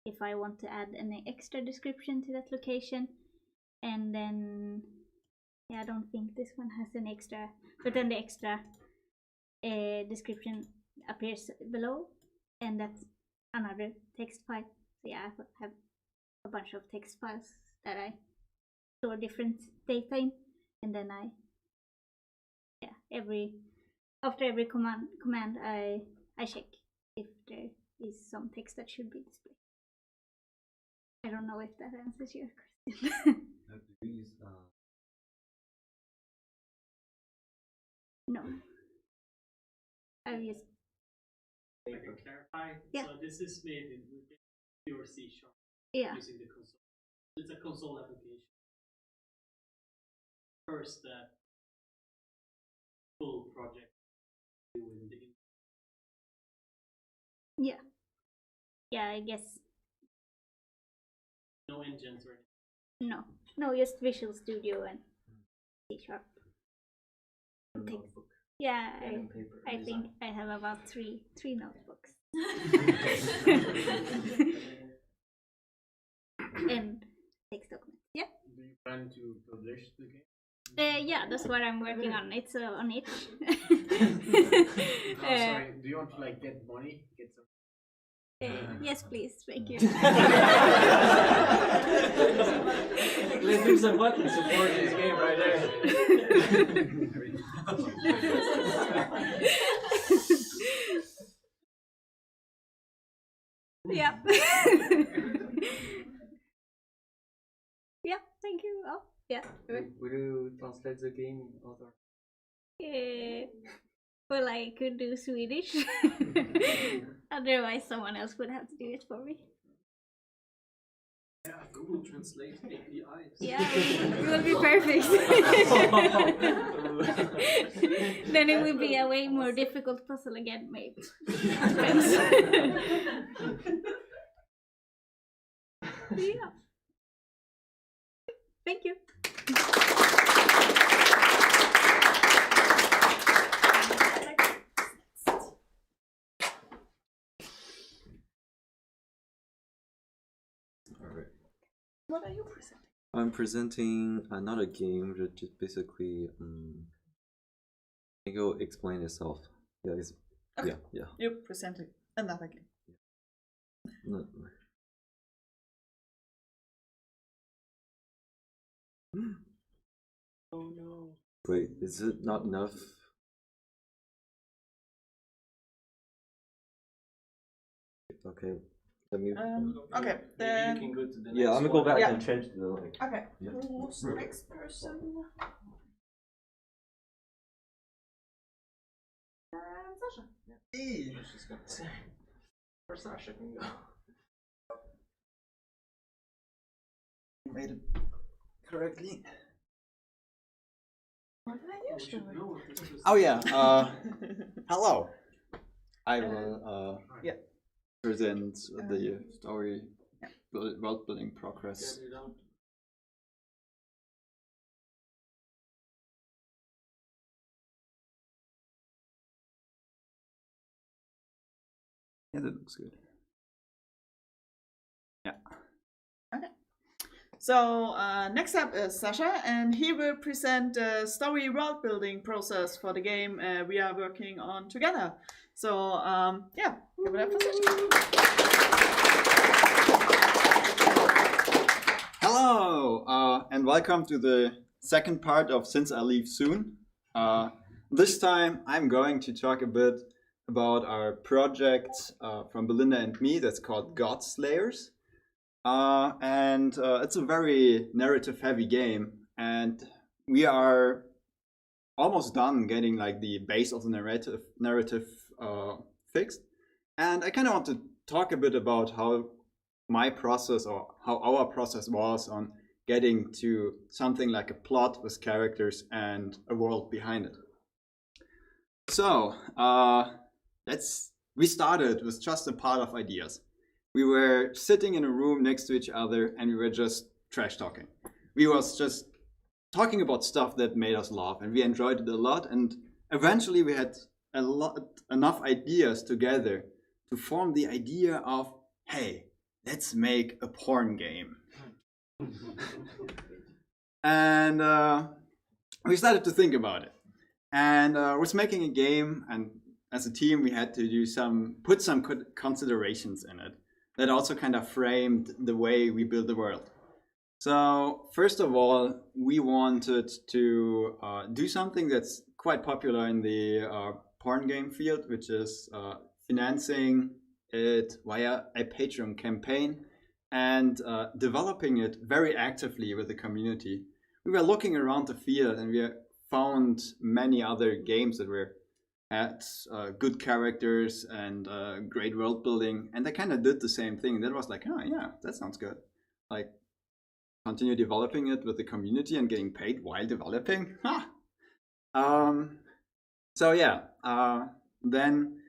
if I want to add any extra description to that location. And then, yeah, I don't think this one has an extra, but then the extra description appears below, and that's another text file. So yeah, I have a bunch of text files that I store different data in, and then after every command I check if there is some text that should be displayed. I don't know if that answers your question. Have you used No. I've used. I can clarify. Yeah. So this is made in pure C#. Yeah. Using the console. It's a console application. First, full project. Yeah. Yeah, I guess. No engines or anything. No, just Visual Studio and C#. Yeah, I think I have about three notebooks. And text documents. Yeah. Do you plan to publish the game? Yeah, that's what I'm working on. It's on itch. Sorry, do you want to like get money? Get some. Yes, please. Thank you. Let's do some button support this game right there. Yeah. Yeah, thank you. Oh, yeah. Will you translate the game in other? Well, I could do Swedish. Otherwise, someone else would have to do it for me. Yeah, Google Translate APIs. Yeah, it will be perfect. Then it will be a way more difficult puzzle again, maybe. Yeah. Thank you. What are you presenting? I'm presenting another game that just basically can you explain yourself? Yeah, it's, Okay. yeah. You're presenting another game. No. Oh no. Wait, is it not enough? Okay, let me. Okay, then. You can go to the Yeah, I'm gonna go back and change the like. Okay. Yeah. Who's the next person? Sasha. I was just gonna say. Or Sasha can go. Made it correctly. What did I use? Oh yeah. Hello. I will present the story world building progress. Yeah, that looks good. Yeah. Okay. So next up is Sasha, and he will present the story world building process for the game we are working on together. So yeah, give it up for Sasha. Hello, and welcome to the second part of Since I Leave Soon. This time I'm going to talk a bit about our project from Belinda and me that's called God Slayers. And it's a very narrative heavy game, and we are almost done getting like the base of the narrative fixed. And I kind of want to talk a bit about how my process or how our process was on getting to something like a plot with characters and a world behind it. So we started with just a pile of ideas. We were sitting in a room next to each other and we were just trash talking. We was just talking about stuff that made us laugh, and we enjoyed it a lot, and eventually we had enough ideas together to form the idea of, hey, let's make a porn game. And we started to think about it. And was making a game, and as a team we had to put some considerations in it that also kind of framed the way we build the world. So first of all, we wanted to do something that's quite popular in the porn game field, which is financing it via a Patreon campaign and developing it very actively with the community. We were looking around the field and we found many other games that had good characters and great world building, and they kind of did the same thing. That was like, oh yeah, that sounds good. Like, continue developing it with the community and getting paid while developing. So yeah, then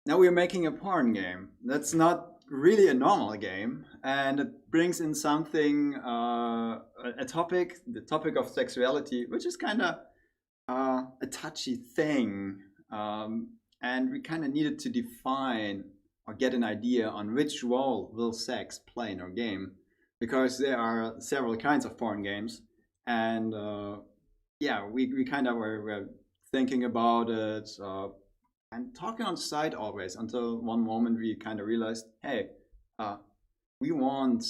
now we're making a porn game. That's not really a normal game, and it brings in something, the topic of sexuality, which is kind of a touchy thing, and we kind of needed to define or get an idea on which role will sex play in our game, because there are several kinds of porn games, and yeah, we kind of were thinking about it and talking on the side always, until one moment we kind of realized, hey, we want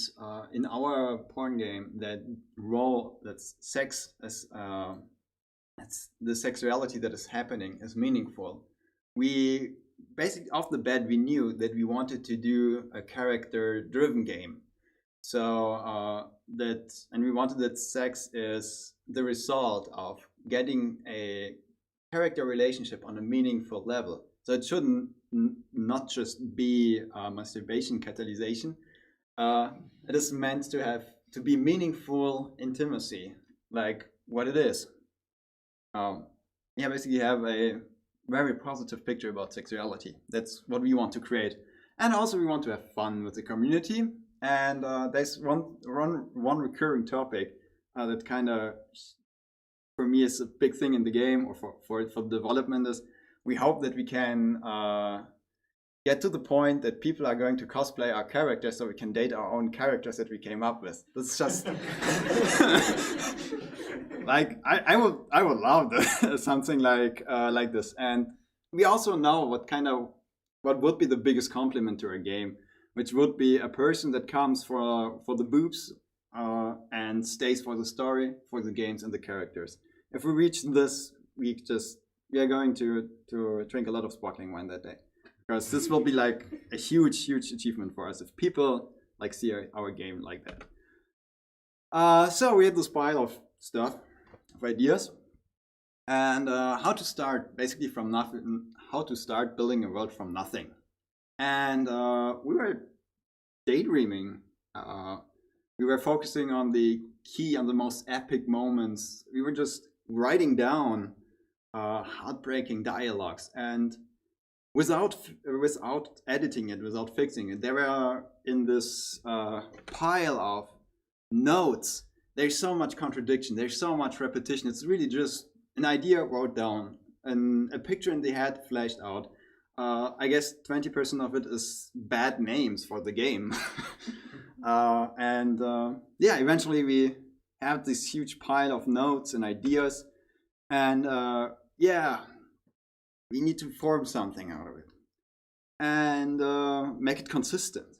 in our porn game that sex as the sexuality that is happening is meaningful. We basically off the bat we knew that we wanted to do a character-driven game. So we wanted that sex is the result of getting a character relationship on a meaningful level. So it shouldn't not just be masturbation catalyzation. It is meant to be meaningful intimacy, like what it is. Basically have a very positive picture about sexuality. That's what we want to create. And also we want to have fun with the community. And there's one recurring topic that kind of, for me, is a big thing in the game, or for development, is we hope that we can get to the point that people are going to cosplay our characters so we can date our own characters that we came up with. That's just like I would love this, something like this. And we also know what would be the biggest compliment to our game, which would be a person that comes for the boobs and stays for the story, for the games and the characters. If we reach this, we are going to drink a lot of sparkling wine that day, because this will be like a huge achievement for us if people like see our game like that. So we had this pile of stuff, of ideas, and how to start basically from nothing, how to start building a world from nothing. And we were daydreaming. We were focusing on the most epic moments. We were just writing down heartbreaking dialogues, and without editing it, without fixing it, they were in this pile of notes. There's so much contradiction. There's so much repetition. It's really just an idea wrote down and a picture in the head flashed out. I guess 20% of it is bad names for the game. Yeah, eventually we have this huge pile of notes and ideas, and yeah, we need to form something out of it and make it consistent.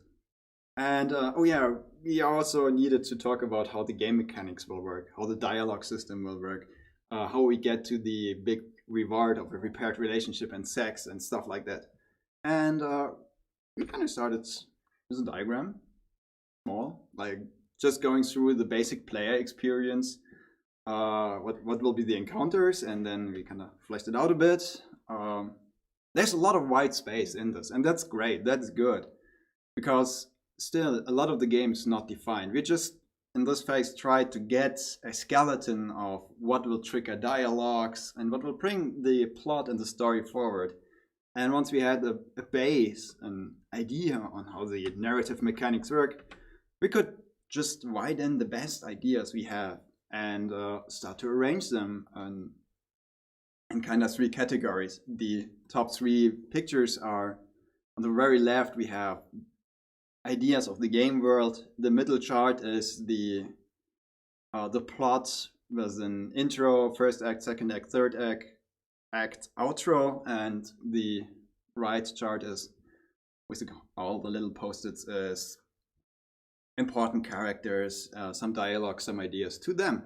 And oh yeah, we also needed to talk about how the game mechanics will work, how the dialogue system will work, how we get to the big reward of a repaired relationship and sex and stuff like that. And we kind of started with a diagram, small, like just going through the basic player experience, what will be the encounters, and then we kind of fleshed it out a bit. There's a lot of white space in this, and that's great, that's good, because still a lot of the game is not defined. We just in this phase tried to get a skeleton of what will trigger dialogues and what will bring the plot and the story forward. And once we had a base, an idea on how the narrative mechanics work, we could just write in the best ideas we have and start to arrange them in kind of 3 categories. The top 3 pictures are on the very left. We have ideas of the game world. The middle chart is the plot with an intro, first act, second act, third act, outro, and the right chart is with all the little post-its is important characters, some dialogue, some ideas to them.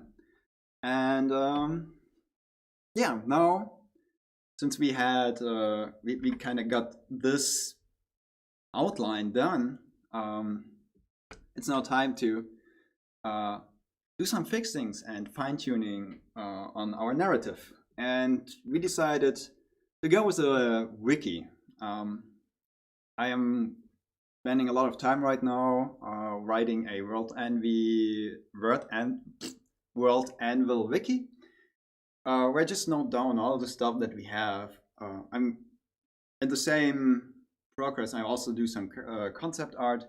And yeah, now since we had we kind of got this outline done, it's now time to do some fixings and fine-tuning on our narrative. And we decided to go with a wiki. I am spending a lot of time right now writing a World Anvil wiki, where I just note down all the stuff that we have. I'm in the same progress. I also do some concept art,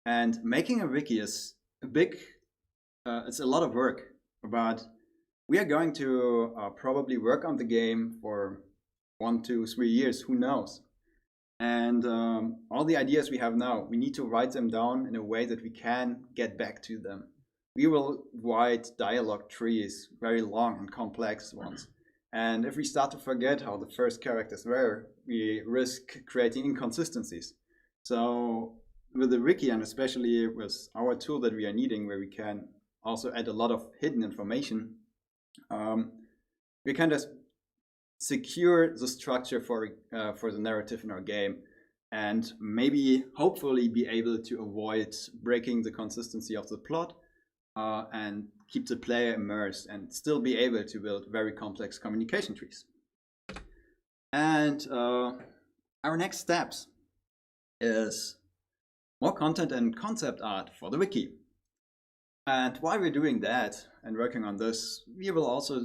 and making a wiki is a big, it's a lot of work, but we are going to probably work on the game for 1, 2, 3 years, who knows. And all the ideas we have now, we need to write them down in a way that we can get back to them. We will write dialogue trees, very long and complex ones. And if we start to forget how the first characters were, we risk creating inconsistencies. So with the wiki, and especially with our tool that we are needing, where we can also add a lot of hidden information, we can just secure the structure for the narrative in our game, and maybe hopefully be able to avoid breaking the consistency of the plot and keep the player immersed and still be able to build very complex communication trees. And our next steps is more content and concept art for the wiki. And while we're doing that and working on this, we will also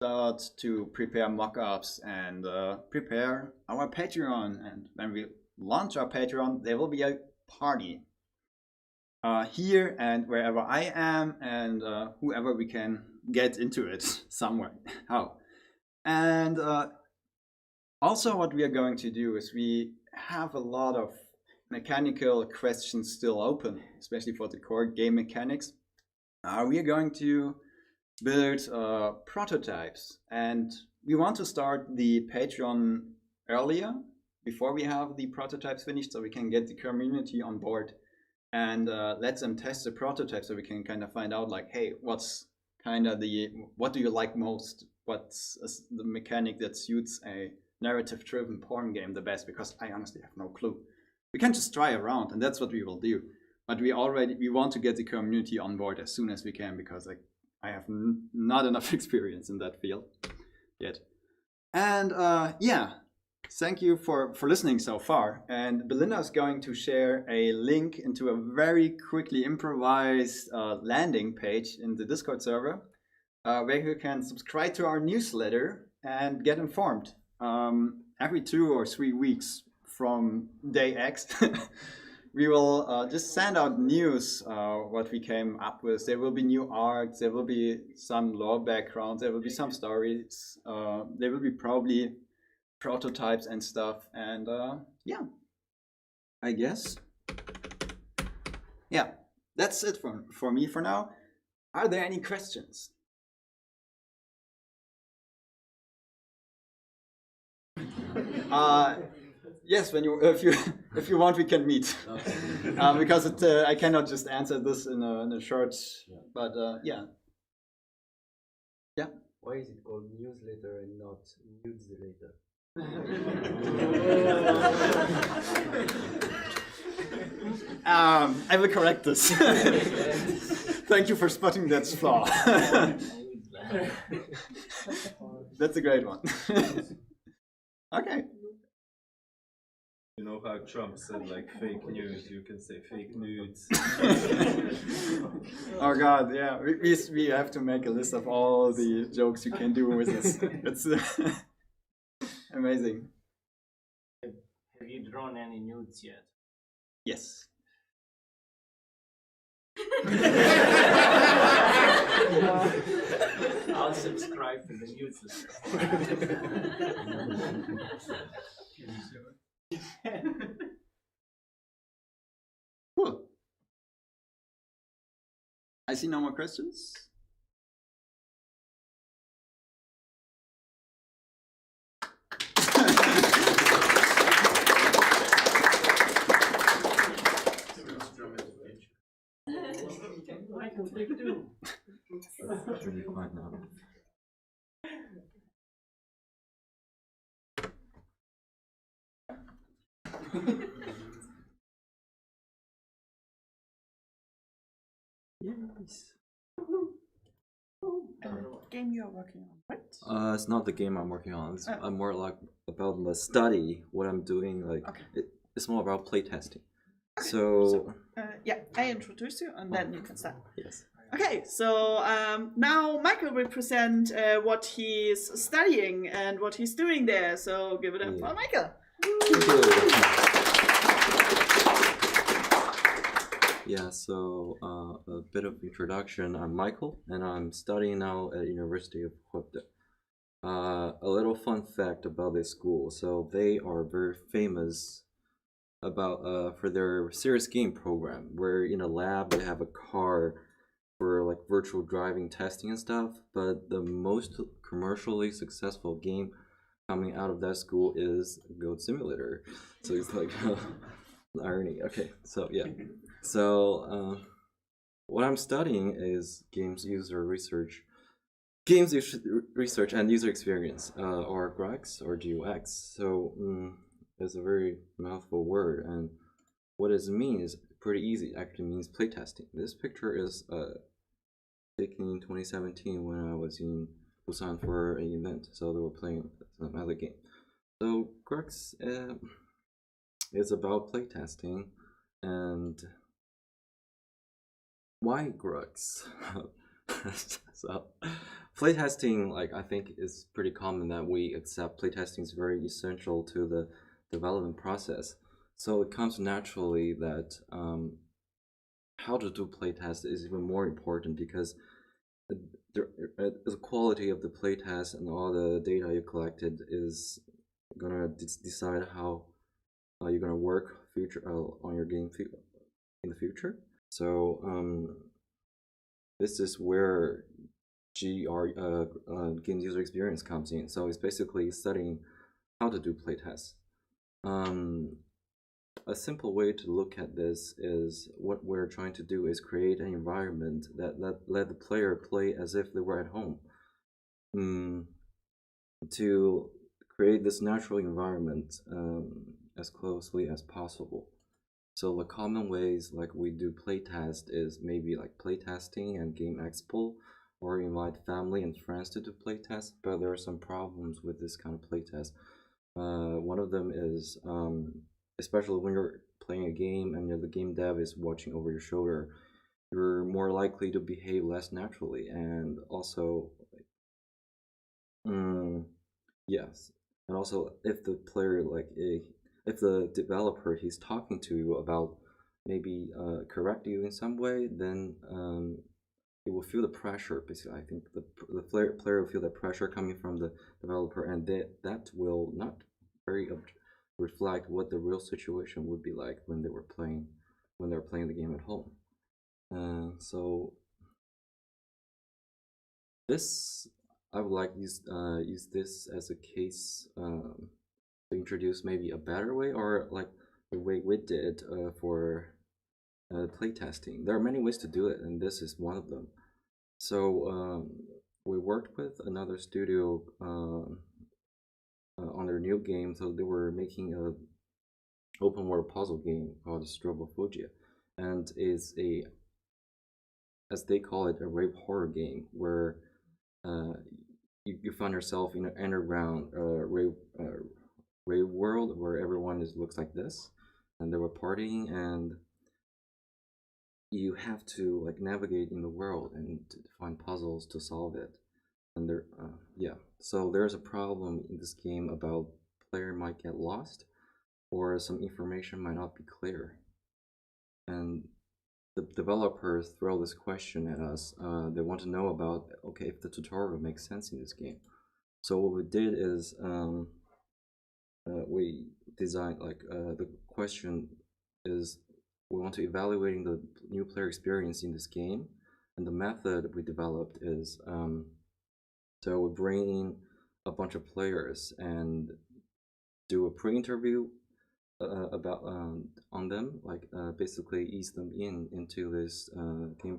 start to prepare mock-ups and prepare our Patreon. And when we launch our Patreon, there will be a party here and wherever I am, and whoever we can get into it somewhere. How? And also what we are going to do is we have a lot of mechanical questions still open, especially for the core game mechanics. We are going to build prototypes, and we want to start the Patreon earlier, before we have the prototypes finished, so we can get the community on board and let them test the prototype, so we can kind of find out like, hey, what's kind of what do you like most? What's the mechanic that suits a narrative-driven porn game the best? Because I honestly have no clue. We can just try around, and that's what we will do. But we want to get the community on board as soon as we can, because I have not enough experience in that field yet. And yeah, thank you for listening so far. And Belinda is going to share a link into a very quickly improvised landing page in the Discord server, where you can subscribe to our newsletter and get informed every 2 or 3 weeks from day X. We will just send out news, what we came up with. There will be new art, there will be some lore backgrounds, there will be some stories, there will be probably prototypes and stuff. And yeah, I guess. Yeah, that's it for me for now. Are there any questions? Yes, if you want, we can meet. Because I cannot just answer this in a short. But yeah. Yeah. Why is it called newsletter and not newsletter? I will correct this. Thank you for spotting that flaw. That's a great one. Okay. You know how Trump said like fake news, you can say fake nudes. Oh God, yeah. We have to make a list of all the jokes you can do with this. It's amazing. Have you drawn any nudes yet? Yes. I'll subscribe to the newsletter. Cool. I see no more questions. Michael, take two. It's really quiet now. Yes. Game you are working on, right? It's not the game I'm working on. It's more like about the study, what I'm doing. Like it's more about playtesting. So Yeah, I introduce you and then you can start. yes. Okay, so now Michael will present what he's studying and what he's doing there. So give it up for Michael. Yeah, so a bit of introduction. I'm Michael, and I'm studying now at University of Skövde. A little fun fact about this school. So they are very famous about for their serious game program, where in a lab they have a car for like virtual driving testing and stuff. But the most commercially successful game coming out of that school is Goat Simulator. So it's like irony. Okay, so yeah. So what I'm studying is games research and user experience, or GUX or GUX. So it's a very mouthful word, and what it means is pretty easy. It actually means playtesting. This picture is taken in 2017 when I was in Busan for an event, so they were playing some other game. So GUX is about playtesting, and why GUX? So playtesting, like, I think is pretty common that we accept playtesting is very essential to the development process. So it comes naturally that how to do playtest is even more important, because the quality of the playtest and all the data you collected is gonna decide how you're gonna work on your game in the future. So this is where games user experience comes in. So it's basically studying how to do playtests. A simple way to look at this is what we're trying to do is create an environment that let the player play as if they were at home. To create this natural environment as closely as possible. So the common ways like we do playtest is maybe like playtesting and game expo, or invite family and friends to do playtests, but there are some problems with this kind of playtest. One of them is, especially when you're playing a game and the game dev is watching over your shoulder, you're more likely to behave less naturally, and also, yes, and also if the player if the developer he's talking to you about maybe correct you in some way, then he will feel the pressure. Basically, I think the player will feel the pressure coming from the developer, and that will not very reflect what the real situation would be like when they're playing the game at home. So this, I would like use this as a case to introduce maybe a better way, or like the way we did for playtesting. There are many ways to do it, and this is one of them. So we worked with another studio on their new game. So they were making a open world puzzle game called Strobophobia, and is a, as they call it, a rape horror game where you find yourself in an underground rave world where everyone looks like this, and they were partying, and you have to like navigate in the world and to find puzzles to solve it. And there, so there's a problem in this game about player might get lost, or some information might not be clear, and the developers throw this question at us. They want to know about, okay, if the tutorial makes sense in this game. So what we did is we designed like the question is, we want to evaluating the new player experience in this game, and the method we developed is so we bring in a bunch of players and do a pre-interview about on them, like basically ease them into this game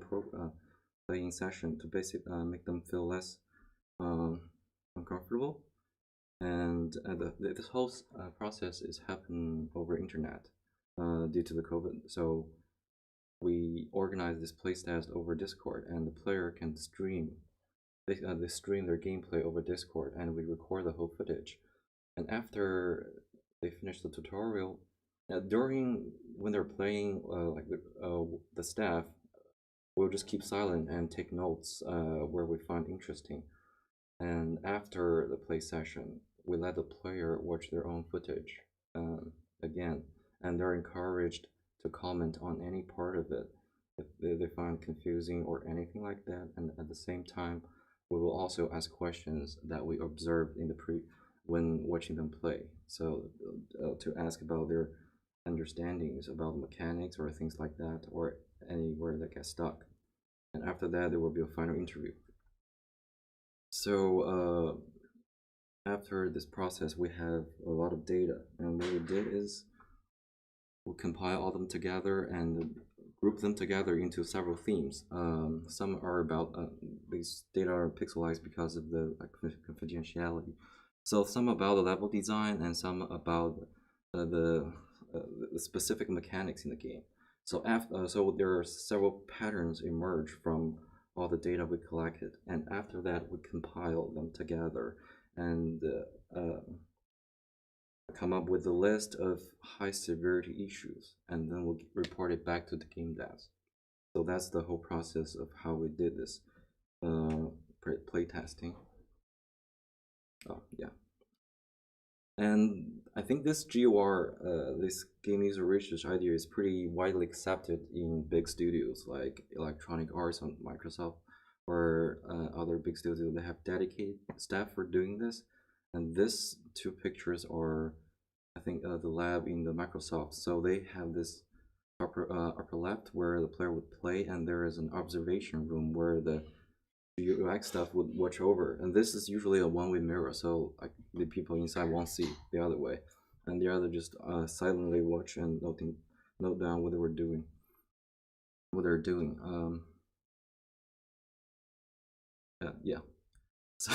playing session to basically make them feel less uncomfortable. And this whole process is happening over internet due to the COVID. So we organize this playtest over Discord, and the player can stream. They stream their gameplay over Discord, and we record the whole footage. And after they finish the tutorial, during when they're playing, like the staff will just keep silent and take notes where we find interesting. And after the play session, we let the player watch their own footage again, and they're encouraged to comment on any part of it if they find confusing or anything like that. And at the same time, we will also ask questions that we observed in the when watching them play. So to ask about their understandings about mechanics or things like that, or anywhere that gets stuck. And after that, there will be a final interview. So after this process, we have a lot of data, and what we did is we compile all them together and group them together into several themes. Some are about these data are pixelized because of the confidentiality. So some about the level design, and some about the specific mechanics in the game. So so there are several patterns emerge from all the data we collected, and after that we compile them together and come up with a list of high severity issues, and then we'll report it back to the game devs. So that's the whole process of how we did this play testing. Oh yeah. And I think this GOR, this game user research idea, is pretty widely accepted in big studios like Electronic Arts on Microsoft, or other big studios. They have dedicated staff for doing this. And these two pictures are, I think, the lab in the Microsoft. So they have this upper left where the player would play, and there is an observation room where the UX stuff would watch over, and this is usually a one-way mirror, so like the people inside won't see the other way, and the other just silently watch and note down what they're doing. Yeah. So,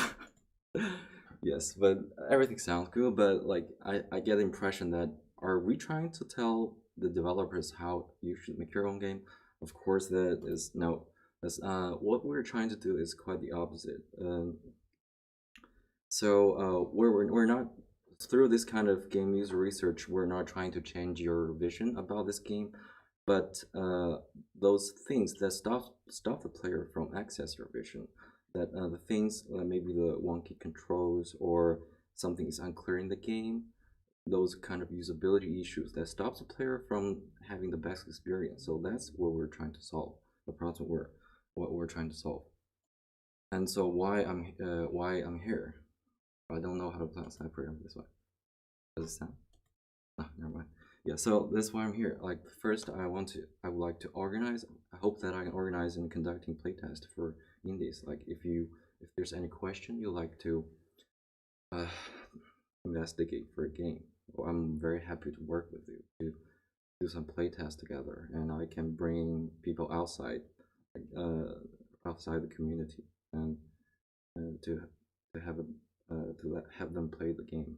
yes, but everything sounds good, but like I get the impression that, are we trying to tell the developers how you should make your own game? Of course, that is no. What we're trying to do is quite the opposite. So we're not, through this kind of game user research, we're not trying to change your vision about this game, but those things that stop the player from access your vision, that the things maybe the wonky controls or something is unclear in the game, those kind of usability issues that stops the player from having the best experience. So that's what we're trying to solve. The problem what we're trying to solve. And so why I'm here? I don't know how to pronounce that program this way. Does it sound? Oh, never mind. Yeah, so that's why I'm here. Like first, I would like to organize. I hope that I can organize and conducting playtest for indies. Like if there's any question you like to investigate for a game, well, I'm very happy to work with you to do some playtest together, and I can bring people outside the community and to have them play the game.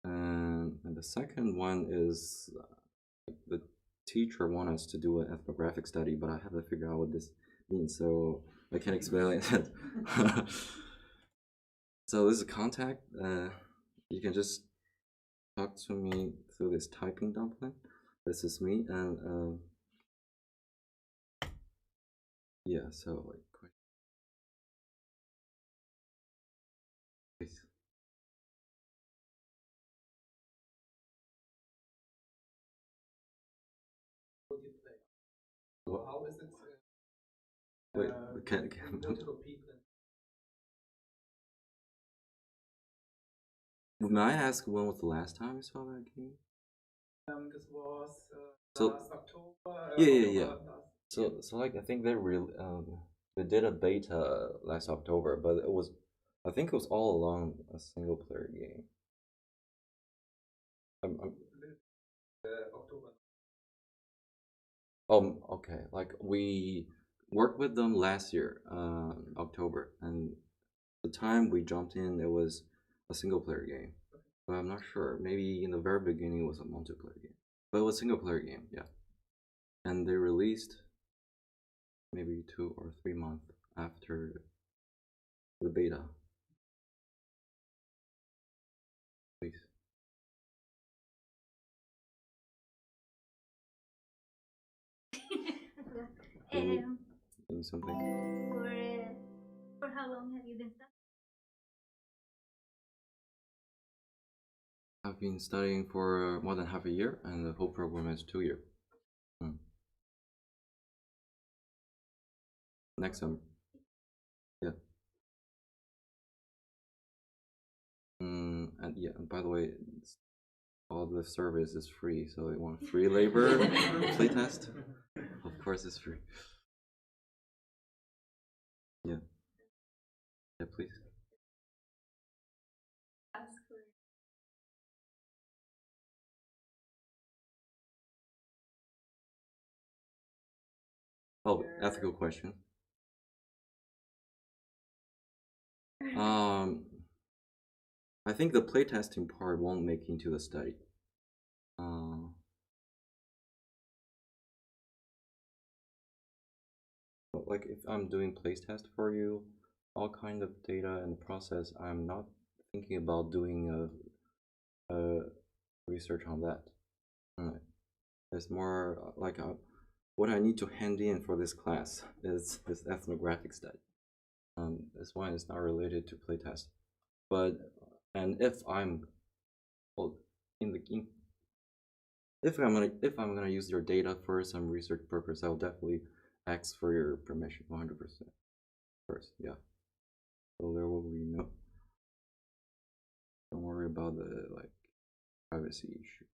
And the second one is the teacher wanted us to do an ethnographic study, but I have to figure out what this means, so I can't explain it. So this is a contact. You can just talk to me through this typing dumpling. This is me, and yeah. So like, please. What? How is it? Wait, can multiple people. May I ask when was the last time you saw that game? This was So- last October. Yeah. So like I think they did a beta last October, but I think it was all along a single player game. October. Okay. Like we worked with them last year, October, and the time we jumped in, it was a single player game. But I'm not sure. Maybe in the very beginning it was a multiplayer game, but it was a single player game, yeah. And they released maybe 2 or 3 months after the beta. Please. Something. For how long have you been studying? I've been studying for more than half a year, and the whole program is 2 years. Next summer. Yeah. And yeah, and by the way, all the service is free, so they want free labor playtest. Of course, it's free. Yeah. Yeah, please. Oh, ethical question. I think the playtesting part won't make into the study. But like if I'm doing playtest for you, all kind of data and process, I'm not thinking about doing a research on that. It's more like what I need to hand in for this class is this ethnographic study. This one is not related to playtest, but if I'm gonna use your data for some research purpose, I'll definitely ask for your permission 100% first. Yeah. So there will be no. Don't worry about the privacy issue.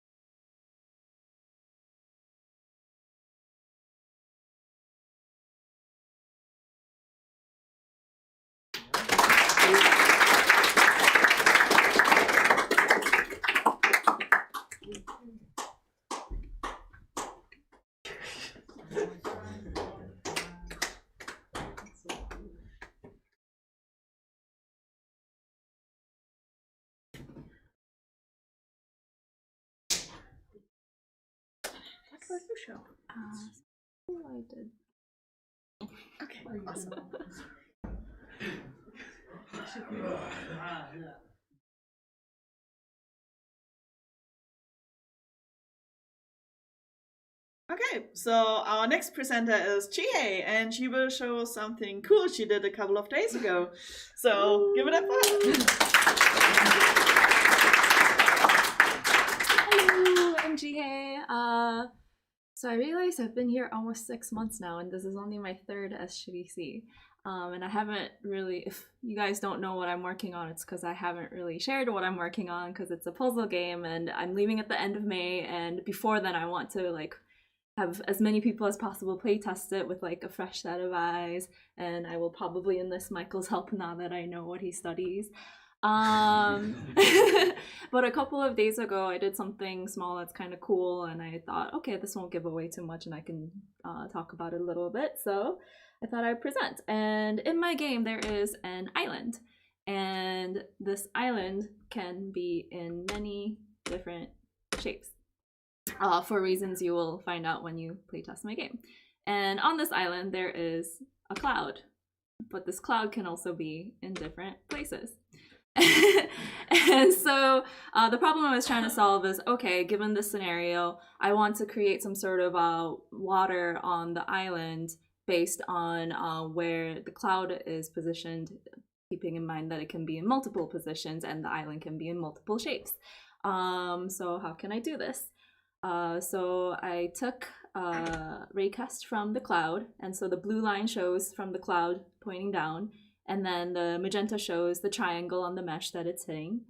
What was your show? I did. Okay, awesome. Okay, so our next presenter is Chihei, and she will show us something cool she did a couple of days ago. So give it up for her. Hello, I'm Chihei. So I realized I've been here almost 6 months now, and this is only my third SGDC. And I haven't really, if you guys don't know what I'm working on, it's because I haven't really shared what I'm working on because it's a puzzle game and I'm leaving at the end of May. And before then, I want to like have as many people as possible play test it with like a fresh set of eyes. And I will probably enlist Michael's help now that I know what he studies. But a couple of days ago, I did something small that's kind of cool. And I thought, okay, this won't give away too much and I can talk about it a little bit. So I thought I'd present. And in my game, there is an island. And this island can be in many different shapes for reasons you will find out when you playtest my game. And on this island, there is a cloud. But this cloud can also be in different places. And so the problem I was trying to solve is, okay, given this scenario, I want to create some sort of water on the island based on where the cloud is positioned, keeping in mind that it can be in multiple positions and the island can be in multiple shapes. So how can I do this? So I took raycast from the cloud, and so the blue line shows from the cloud pointing down, and then the magenta shows the triangle on the mesh that it's hitting.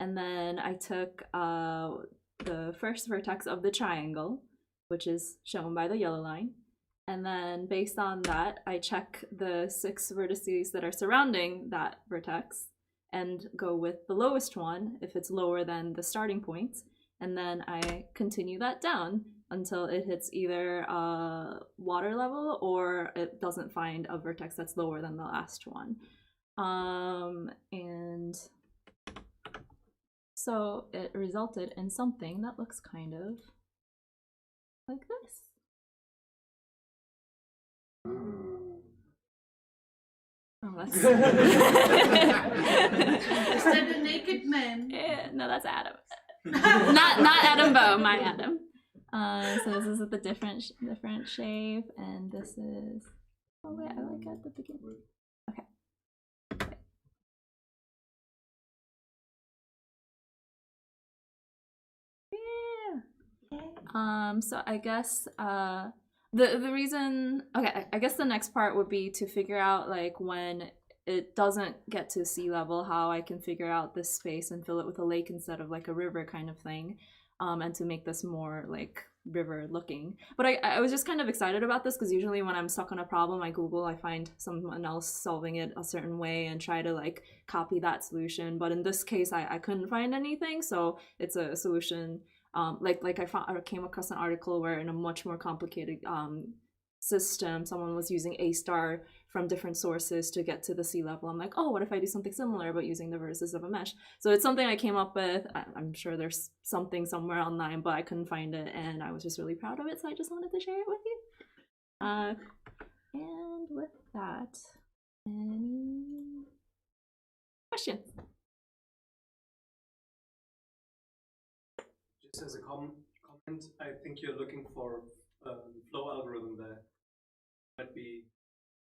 And then I took the first vertex of the triangle, which is shown by the yellow line. And then based on that, I check the 6 vertices that are surrounding that vertex and go with the lowest one if it's lower than the starting point. And then I continue that down until it hits either water level or it doesn't find a vertex that's lower than the last one. And so it resulted in something that looks kind of like this. Oh, that's... Is that the naked man? Yeah, no, that's Adam. not Adam Bow, my Adam. So this is the different shape, and this is... Oh wait, I like it at the beginning. Okay. Yeah. So I guess the reason, okay, I guess the next part would be to figure out like when it doesn't get to sea level, how I can figure out this space and fill it with a lake instead of like a river kind of thing, and to make this more like river looking. But I was just kind of excited about this because usually when I'm stuck on a problem, I find someone else solving it a certain way and try to like copy that solution. But in this case, I couldn't find anything, so it's a solution. I came across an article where in a much more complicated system, someone was using A* from different sources to get to the sea level. I'm like, oh, what if I do something similar but using the vertices of a mesh? So it's something I came up with. I'm sure there's something somewhere online, but I couldn't find it, and I was just really proud of it, so I just wanted to share it with you. And with that, any questions? Just as a comment, I think you're looking for flow algorithm there. Might be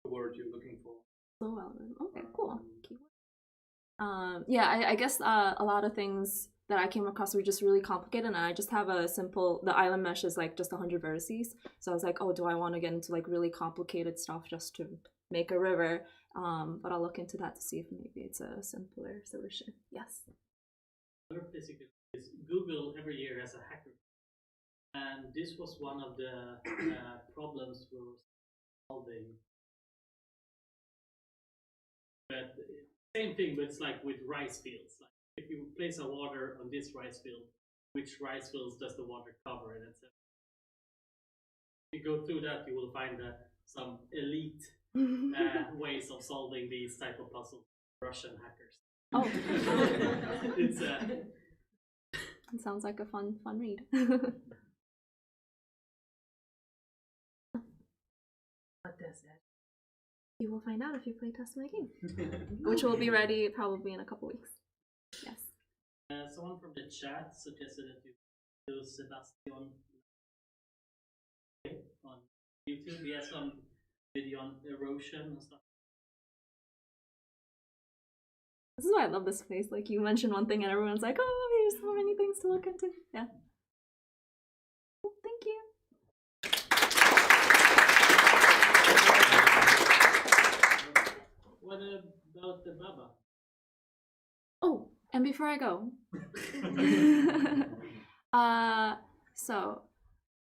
the word you're looking for. Flow algorithm. Okay, cool. Yeah, I guess a lot of things that I came across were just really complicated, and I just have the island mesh is like just 100 vertices. So I was like, oh, do I want to get into like really complicated stuff just to make a river? But I'll look into that to see if maybe it's a simpler solution. Yes. Another physical is Google every year has a hacker, and this was one of the problems we're solving. But same thing, but it's like with rice fields. Like if you place a water on this rice field, which rice fields does the water cover? And etc. If you go through that, you will find that some elite ways of solving these type of puzzles. Russian hackers. Oh, it's it sounds like a fun read. What does that? You will find out if you play test my game, which will be ready probably in a couple weeks. Yes. Someone from the chat suggested that you do Sebastian on YouTube. He has some video on erosion and stuff. This is why I love this place. Like you mention one thing and everyone's like, oh, here's so many things to look into. Yeah. Well, thank you. And before I go, so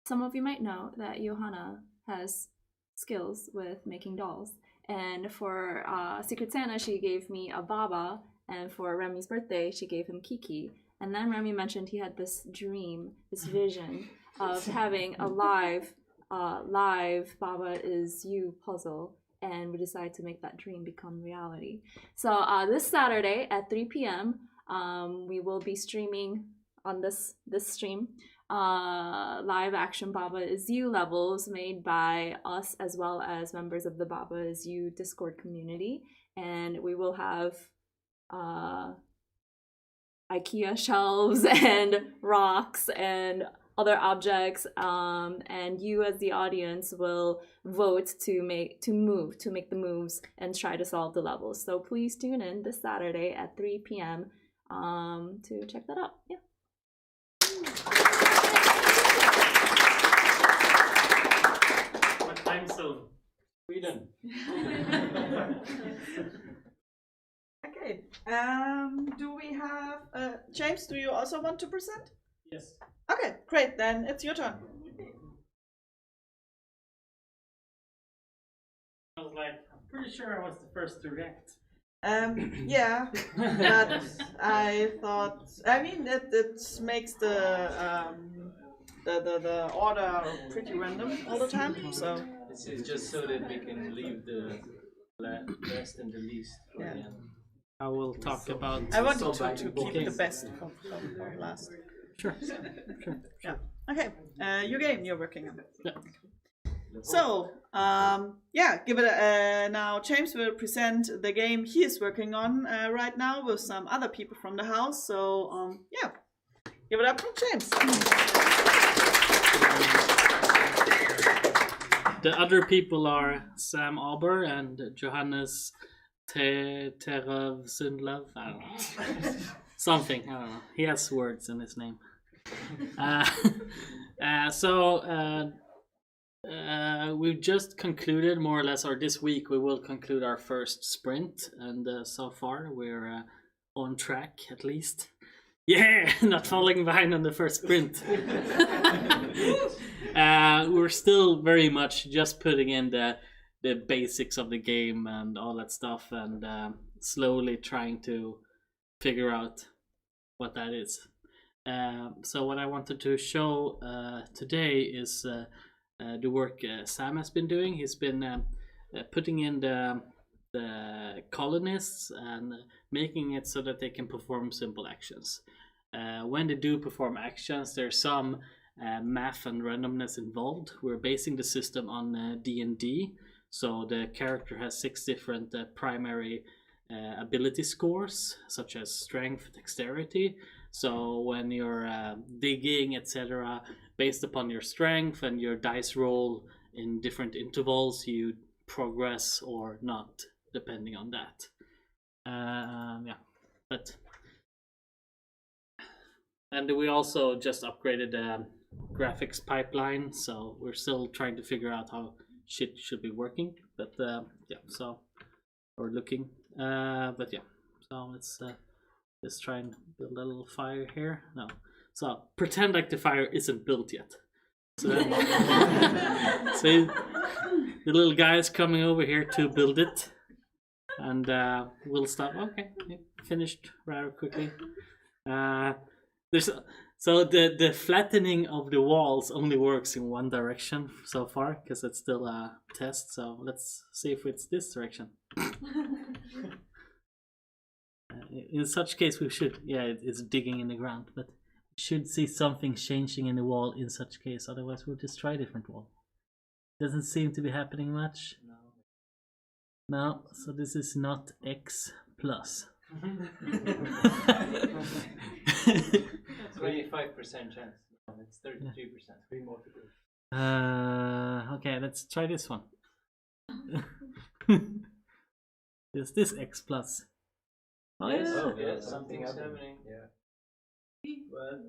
some of you might know that Johanna has skills with making dolls. And for Secret Santa, she gave me a Baba, and for Remy's birthday, she gave him Kiki. And then Remy mentioned he had this dream, this vision of having a live Baba is You puzzle, and we decided to make that dream become reality. So this Saturday at 3 p.m., we will be streaming on this stream live action Baba Is You levels made by us as well as members of the Baba Is You Discord community, and we will have IKEA shelves and rocks and other objects, and you as the audience will vote to make the moves and try to solve the levels. So please tune in this Saturday at 3 p.m. To check that out. Yeah. What time zone? Sweden. Okay. Do we have James? Do you also want to present? Yes. Okay, great. Then it's your turn. I was like, I'm pretty sure I was the first to react. Yeah, but I thought. I mean, it makes the order pretty random all the time. So This is just so that we can leave the best and the least for the end. I will talk about. I wanted to keep the best from last. Sure. Yeah. Okay. Your game you're working on. Yeah. So, yeah, give it now. James will present the game he is working on right now with some other people from the house. So, yeah, give it up for James. The other people are Sam Auber and Johannes Terev Sundlov. I don't know. Something, I don't know. He has words in his name. We've just concluded more or less, or this week we will conclude our first sprint, and so far we're on track at least. Yeah, not falling behind on the first sprint. We're still very much just putting in the basics of the game and all that stuff, and slowly trying to figure out what that is. So what I wanted to show today is the work Sam has been doing. He's been putting in the colonists and making it so that they can perform simple actions. When they do perform actions, there's some math and randomness involved. We're basing the system on D&D, so the character has 6 different primary ability scores, such as strength, dexterity. So when you're digging, etc., based upon your strength and your dice roll in different intervals, you progress or not, depending on that. Yeah, but and we also just upgraded the graphics pipeline, so we're still trying to figure out how shit should be working. But yeah, so we're looking. But yeah, so let's try and build a little fire here. No, so pretend like the fire isn't built yet. So then, so the little guy is coming over here to build it, and we'll stop. Okay, finished rather quickly. So the flattening of the walls only works in one direction so far, because it's still a test. So let's see if it's this direction. In such case, we should, yeah, it's digging in the ground, but we should see something changing in the wall in such case. Otherwise, we'll just try a different wall. Doesn't seem to be happening much. No, so this is not X plus. 25% chance. No, it's 33%. Okay, let's try this one. Is this X plus? Oh, yes, yeah. oh, yes, something's happening. Yeah. What?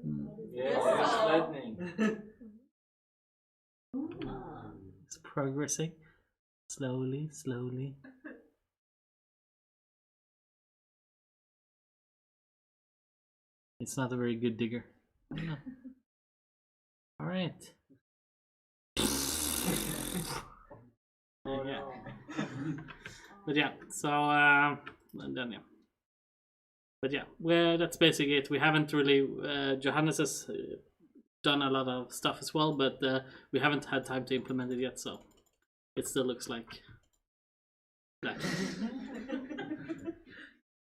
Yeah, it's flattening. It's progressing slowly. It's not a very good digger. No. All right. Yeah. But yeah, so and then yeah. But yeah, well, that's basically it. We haven't really. Johannes has done a lot of stuff as well, but we haven't had time to implement it yet, so it still looks like that.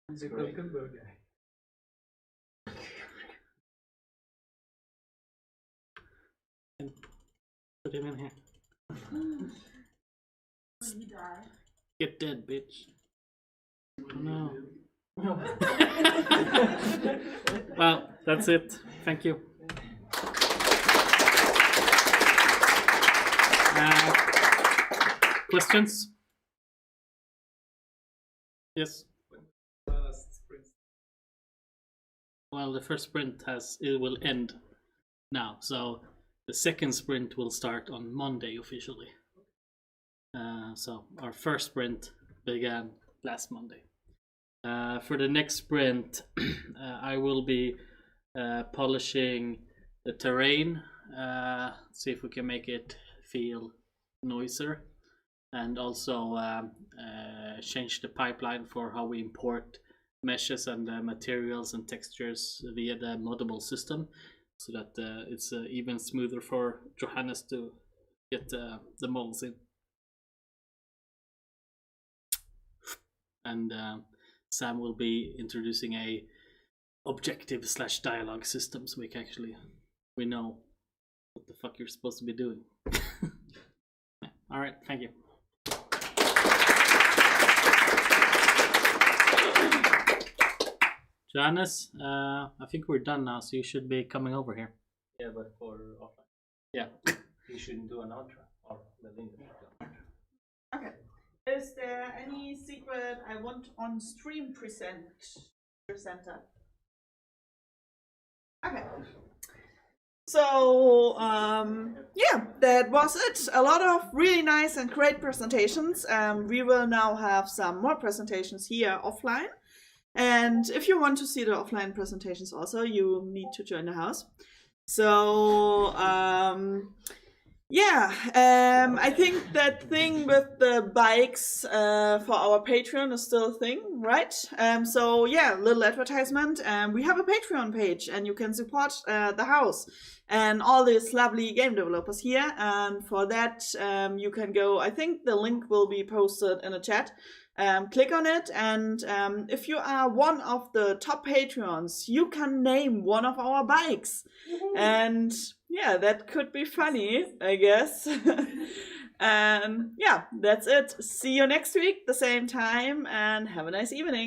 He's a cucumber guy. Put him in here. Will he die? Get dead, bitch. No. Well, that's it. Thank you. Questions? Yes. Well, the first sprint will end now, so the second sprint will start on Monday officially. So our first sprint began last Monday. For the next sprint, I will be polishing the terrain, see if we can make it feel nicer, and also change the pipeline for how we import meshes and materials and textures via the moddable system, so that it's even smoother for Johannes to get the models in. And Sam will be introducing a objective/dialogue system, so we know what the fuck you're supposed to be doing. All right, thank you. Johannes, I think we're done now, so you should be coming over here. Yeah, but for offline. Yeah. You shouldn't do an outro, or Melinda should do an outro. Okay. Is there any secret I want on stream presenter? Okay. So, yeah, that was it. A lot of really nice and great presentations. We will now have some more presentations here offline. And if you want to see the offline presentations also, you need to join the house. So, yeah, I think that thing with the bikes for our Patreon is still a thing, right? So yeah, little advertisement. We have a Patreon page, and you can support the house and all these lovely game developers here. And for that, you can go. I think the link will be posted in the chat. Click on it, and if you are one of the top Patreons, you can name one of our bikes. And yeah, that could be funny, I guess. And yeah, that's it. See you next week, the same time, and have a nice evening.